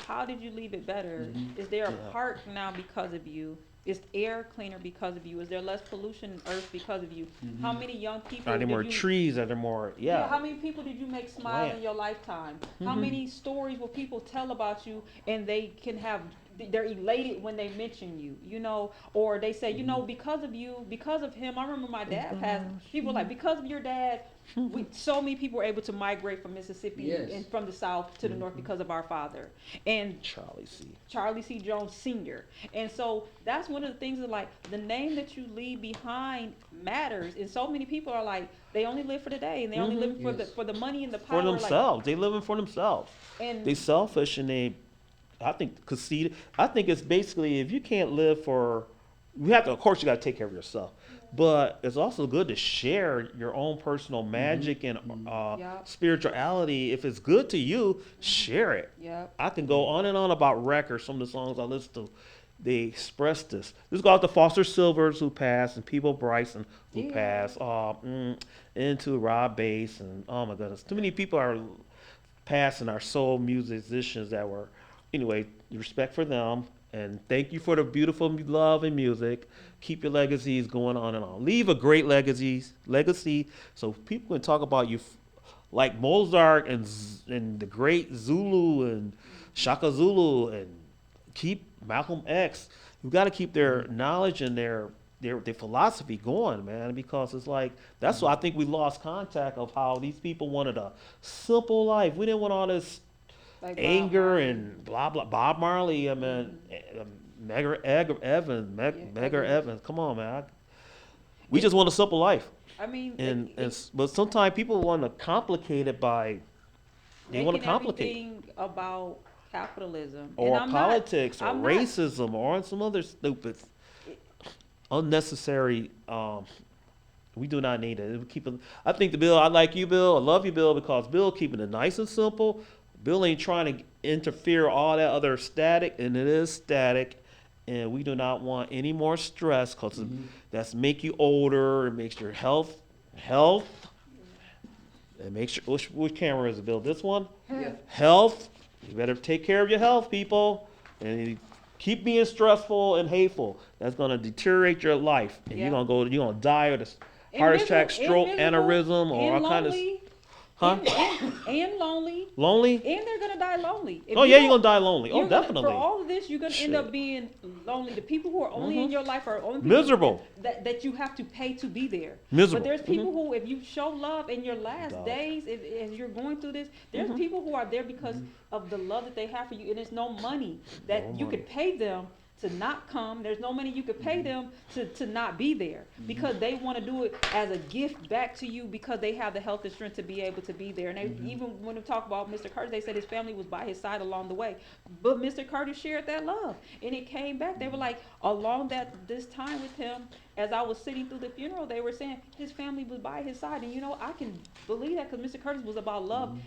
how did you leave it better? Mhm. Is there a Yeah. park now because of you? Is air cleaner because of you? Is there less pollution in earth because of you? Mhm. How many young people Are there did more you trees? Are there more? yeah, how Yeah. many people did you make smile Plant. in your lifetime? How Mhm. many stories will people tell about you and they can have they're elated when they mention you, you know, or they say, you know, because of you, because of him. I remember my dad passed. People were like, because of your dad, so many people were able to migrate from Mississippi Yes. and from the South to the North because of our father. And Charlie C. Charlie C. Jones Sr. And so that's one of the things that like the name that you leave behind matters. And so many people are like they only live for the day and they only live for Yes. the money and the power. For themselves. They living for themselves. And They selfish and they, I think, conceited. I think it's basically if you can't live for, you have to. Of course, you got to take care of yourself, but it's also good to share your own personal magic and Yup. spirituality. If it's good to you, share it. Yep. I can go on and on about records. Some of the songs I listen to, they express this. This goes out to Foster Silvers who passed and Peebo Bryson who Yeah. passed. Into Rob Bass and oh my goodness, too many people are passing our soul musicians that were. Anyway, respect for them and thank you for the beautiful love and music. Keep your legacies going on and on. Leave a great legacy so people can talk about you like Mozart and the great Zulu and Shaka Zulu and keep Malcolm X. We've got to keep their knowledge and their philosophy going, man, because it's like that's why I think we lost contact of how these people wanted a simple life. We didn't want all this Like Bob anger Marley. and blah blah. Bob Marley, I mean, Evans, Edgar. Evans. Come on, man. We just want a simple life, I mean, but sometimes people want to complicate it by they want to making complicate everything about capitalism or and I'm politics not, or I'm not- racism or some other stupid, unnecessary. We do not need it. We keep it. I think the Bill. I like you, Bill. I love you, Bill, because Bill keeping it nice and simple. Bill ain't trying to interfere all that other static, and it is static, and we do not want any more stress because that's make you older. It makes your health. It makes your which camera is it, Bill? This one. Yeah. Health. You better take care of your health, people, and you keep being stressful and hateful. That's gonna deteriorate your life, and Yeah. you're gonna die of this heart attack, stroke, aneurysm, or all kind of. Huh? And lonely, Lonely? and they're gonna die lonely. If Oh you yeah, you're don't- gonna die lonely. Oh, you're gonna- definitely. For all of this, you're gonna end Shit. up being lonely. The people who are only in your life are only people Miserable. that you have to pay to be there. Miserable. But there's people who, if you show love in your last Dog. days, as you're going through this, there's people who are there because of the love that they have for you, and there's no money that No you money. could pay them to not come. There's no money you could pay them to not be there because they want to do it as a gift back to you because they have the health and strength to be able to be there. And they, even when we talk about Mr. Curtis, they said his family was by his side along the way. But Mr. Curtis shared that love, and it came back. They were like, along this time with him, as I was sitting through the funeral, they were saying his family was by his side. And, you know, I can believe that because Mr. Curtis was about love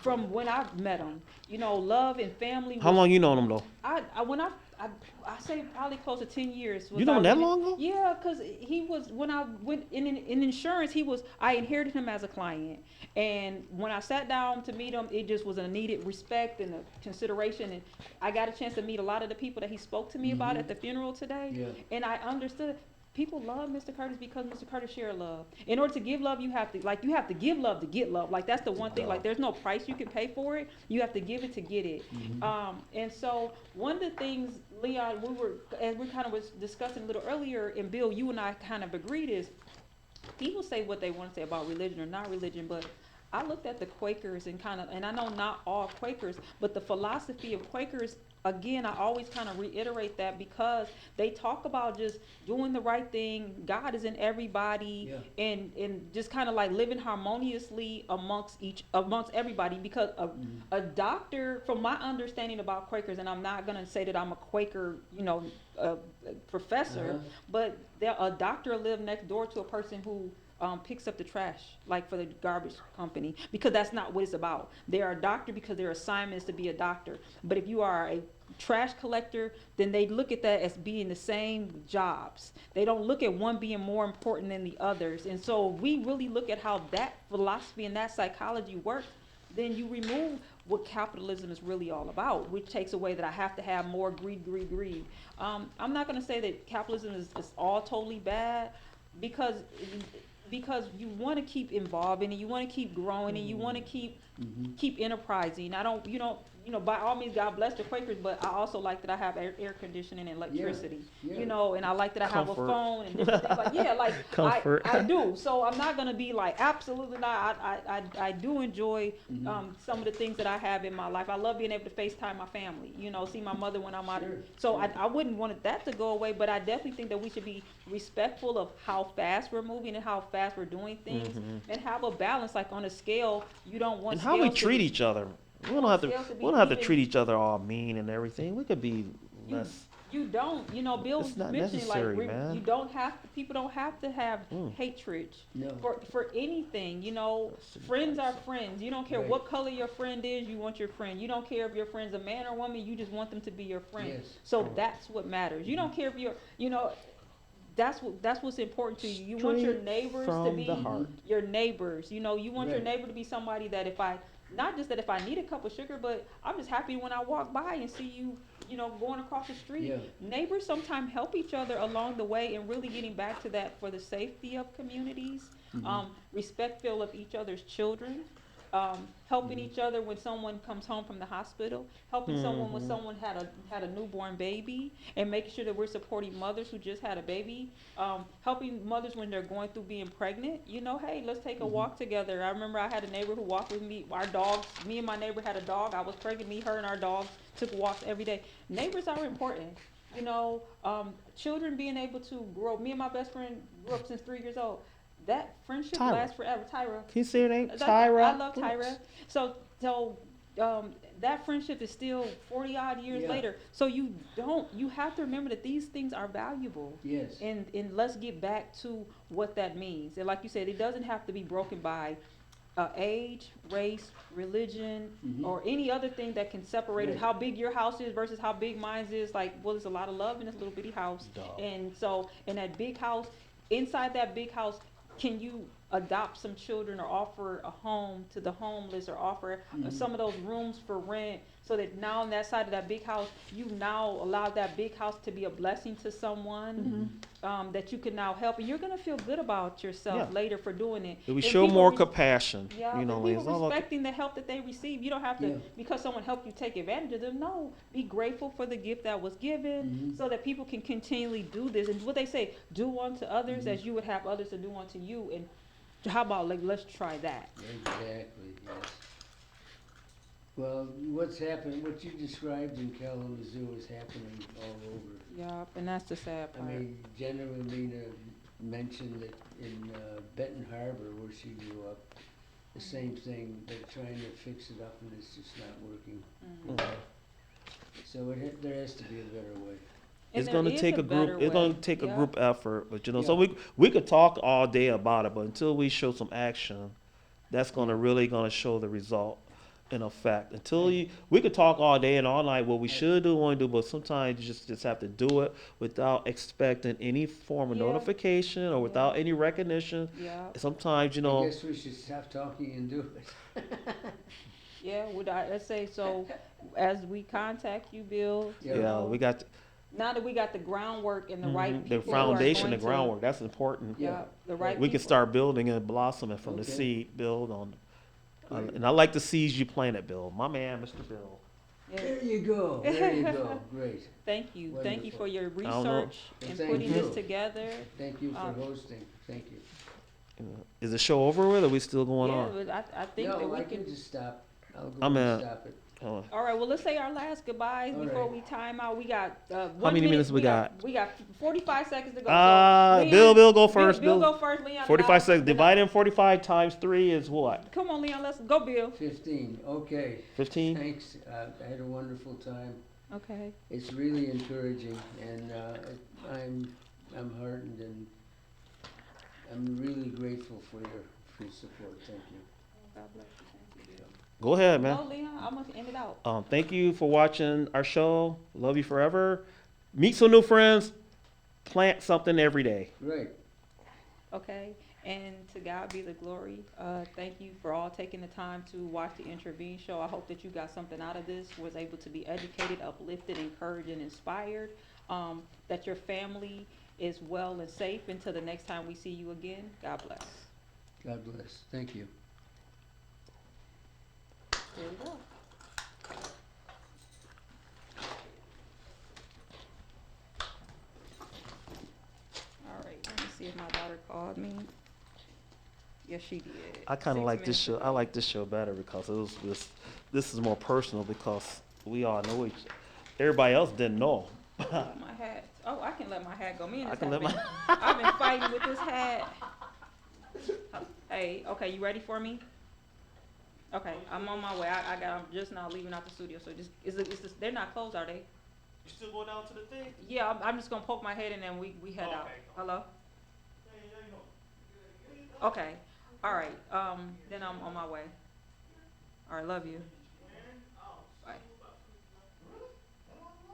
from when I met him. You know, love and family. How long you known him though? I say probably close to 10 years. You know him that long ago? Yeah, because he was, when I went in insurance, I inherited him as a client. And when I sat down to meet him, it just was a needed respect and a consideration. And I got a chance to meet a lot of the people that he spoke to me about at the funeral today. Yeah. And I understood. People love Mr. Curtis because Mr. Curtis shared love. In order to give love, you have to give love to get love. Like that's the one thing. Like there's no price you can pay for it. You have to give it to get it. And so one of the things, Leon, as we kind of was discussing a little earlier, and Bill, you and I kind of agreed is, people say what they want to say about religion or not religion, but I looked at the Quakers and and I know not all Quakers, but the philosophy of Quakers, again, I always kind of reiterate that because they talk about just doing the right thing. God is in everybody, Yeah. and just kind of like living harmoniously amongst everybody. Because a doctor, from my understanding about Quakers, and I'm not gonna say that I'm a Quaker, uh, professor, Uh-huh. but a doctor lived next door to a person who picks up the trash, like for the garbage company, because that's not what it's about. They are a doctor because their assignment is to be a doctor. But if you are a trash collector, then they look at that as being the same jobs. They don't look at one being more important than the others. And so we really look at how that philosophy and that psychology works, then you remove what capitalism is really all about, which takes away that I have to have more greed, greed, greed. I'm not going to say that capitalism is all totally bad, because you want to keep evolving and you want to keep growing and you want to keep enterprising. I don't, by all means, God bless the Quakers, but I also like that I have air conditioning and electricity, Yeah. and I like that I have a Comfort. phone and different things. Like, yeah, like Comfort. I do. So I'm not gonna be like absolutely not. I do enjoy some of the things that I have in my life. I love being able to FaceTime my family. See my mother when I'm out. Sure, So sure. I wouldn't want that to go away, but I definitely think that we should be respectful of how fast we're moving and how fast we're doing things, and have a balance. Like on a scale, you don't want And how we scales to treat be- each other. We don't want have to. scales to be We don't have to even. treat each other all mean and everything. We could be You, less. you don't, Bill It's not mentioned necessary, like man. you don't have to, people don't have to have Mm. hatred No. for anything. Friends are friends. You don't care Right. what color your friend is, you want your friend. You don't care if your friend's a man or woman, you just want them to be your friend. Yes. So that's what matters. You don't care if that's what's important to you. You want your Straight neighbors to from be the heart. your neighbors. You want your Right. neighbor to be somebody that not just that if I need a cup of sugar, but I'm just happy when I walk by and see you, going across the street. Yeah. Neighbors sometimes help each other along the way, and really getting back to that for the safety of communities, respectful of each other's children, helping each other when someone comes home from the hospital, helping someone when someone had a newborn baby, and making sure that we're supporting mothers who just had a baby, helping mothers when they're going through being pregnant. Hey, let's take a walk together. I remember I had a neighbor who walked with me. Our dogs, me and my neighbor had a dog. I was pregnant. Me, her, and our dogs took walks every day. Neighbors are important. Children being able to grow. Me and my best friend grew up since 3 years old. That friendship Tyra. lasts forever. Tyra. Can you say her name? That's- Tyra. I love Tyra. So that friendship is still 40 odd years Yeah. later. So you have to remember that these things are valuable. Yes. And let's get back to what that means. And like you said, it doesn't have to be broken by age, race, religion, or any other thing that can separate it. Right. How big your house is versus how big mine is. Like, well, there's a lot of love in this little bitty house. Duh. And so in that big house, inside that big house, can you adopt some children or offer a home to the homeless, or offer some of those rooms for rent, so that now on that side of that big house, you now allow that big house to be a blessing to someone, that you can now help, and you're gonna feel good about yourself Yeah. later for doing it. We And show people more res- compassion. Yeah, like and it's people all about- respecting the help that they receive. You don't have to, Yeah. because someone helped you, take advantage of them. No, be grateful for the gift that was given, so that people can continually do this. And what they say, do unto others as you would have others to do unto you. And how about, like, let's try that. Exactly, yes. Well, what's happened, what you described in Kalamazoo is happening all over. Yep, and that's the sad I part. mean, General Lena mentioned that in Benton Harbor, where she grew up, the same thing. They're trying to fix it up and it's just not working. So there has to be a better way. And It's there gonna is take a better group. It's gonna way. take a Yeah. group effort, but so Yeah. we could talk all day about it, but until we show some action, that's really gonna show the result in effect. We could talk all day and all night what we should do, want to do, but sometimes you just have to do it without expecting any form of Yeah. notification or without any recognition. Yeah, Sometimes I guess we should stop talking and do it. yeah. Let's say so. As we contact you, Bill. Yeah. we got Now that we got the groundwork and the right the people who are foundation, the going to- groundwork. That's important. Yeah, the right. We can people. start building and blossoming from the Okay. seed. Build on. Great. And I like the seeds you planted, Bill. My man, Mr. Bill. Yeah. There you go, there you go, great. Thank you Wonderful. for your don't know. research and Thank putting you. this together. Thank you for Um, hosting, thank you. Is the show over with, or are we still going Yeah, on? but I think that No, we I can. can just stop. I'll go I'm and at- stop it. Oh. All right, well, let's say our last goodbyes All before right. we time out. We got, How 1 many minute. minutes we got? We got 45 seconds to go. Bill go first. Bill go first, Leon. 45 seconds. Divided in 45 times 3 is what? Come on, Leon, let's go, Bill. 15, okay. 15? Thanks, I had a wonderful time. Okay. It's really encouraging, and I'm heartened, and I'm really grateful for your support. Thank you. God bless you. Thank you, Bill. Go ahead, man. No, Leon, I'm gonna end it out. Thank you for watching our show. Love you forever. Meet some new friends. Plant something every day. Right. Okay, and to God be the glory. Thank you for all taking the time to watch the Intervene show. I hope that you got something out of this, was able to be educated, uplifted, encouraged, and inspired. That your family is well and safe until the next time we see you again. God bless. God bless. Thank you. There we go. All right, let me see if my daughter called me. Yes, she did. I kind of 6 like this minutes show. ago. I like this show better because it was this is more personal because we all know each. Everybody else didn't know. My hat. Oh, I can let my hat go. Me and I this can hat let been- I've been fighting with this hat. Hey, okay, you ready for me? Okay, I'm on my way. I'm just now leaving out the studio, so they're not closed, are they? You still going down to the thing? Yeah, I'm just gonna poke my head and then we head out. Okay. Hello? Okay, all right, then I'm on my way. All right, love you.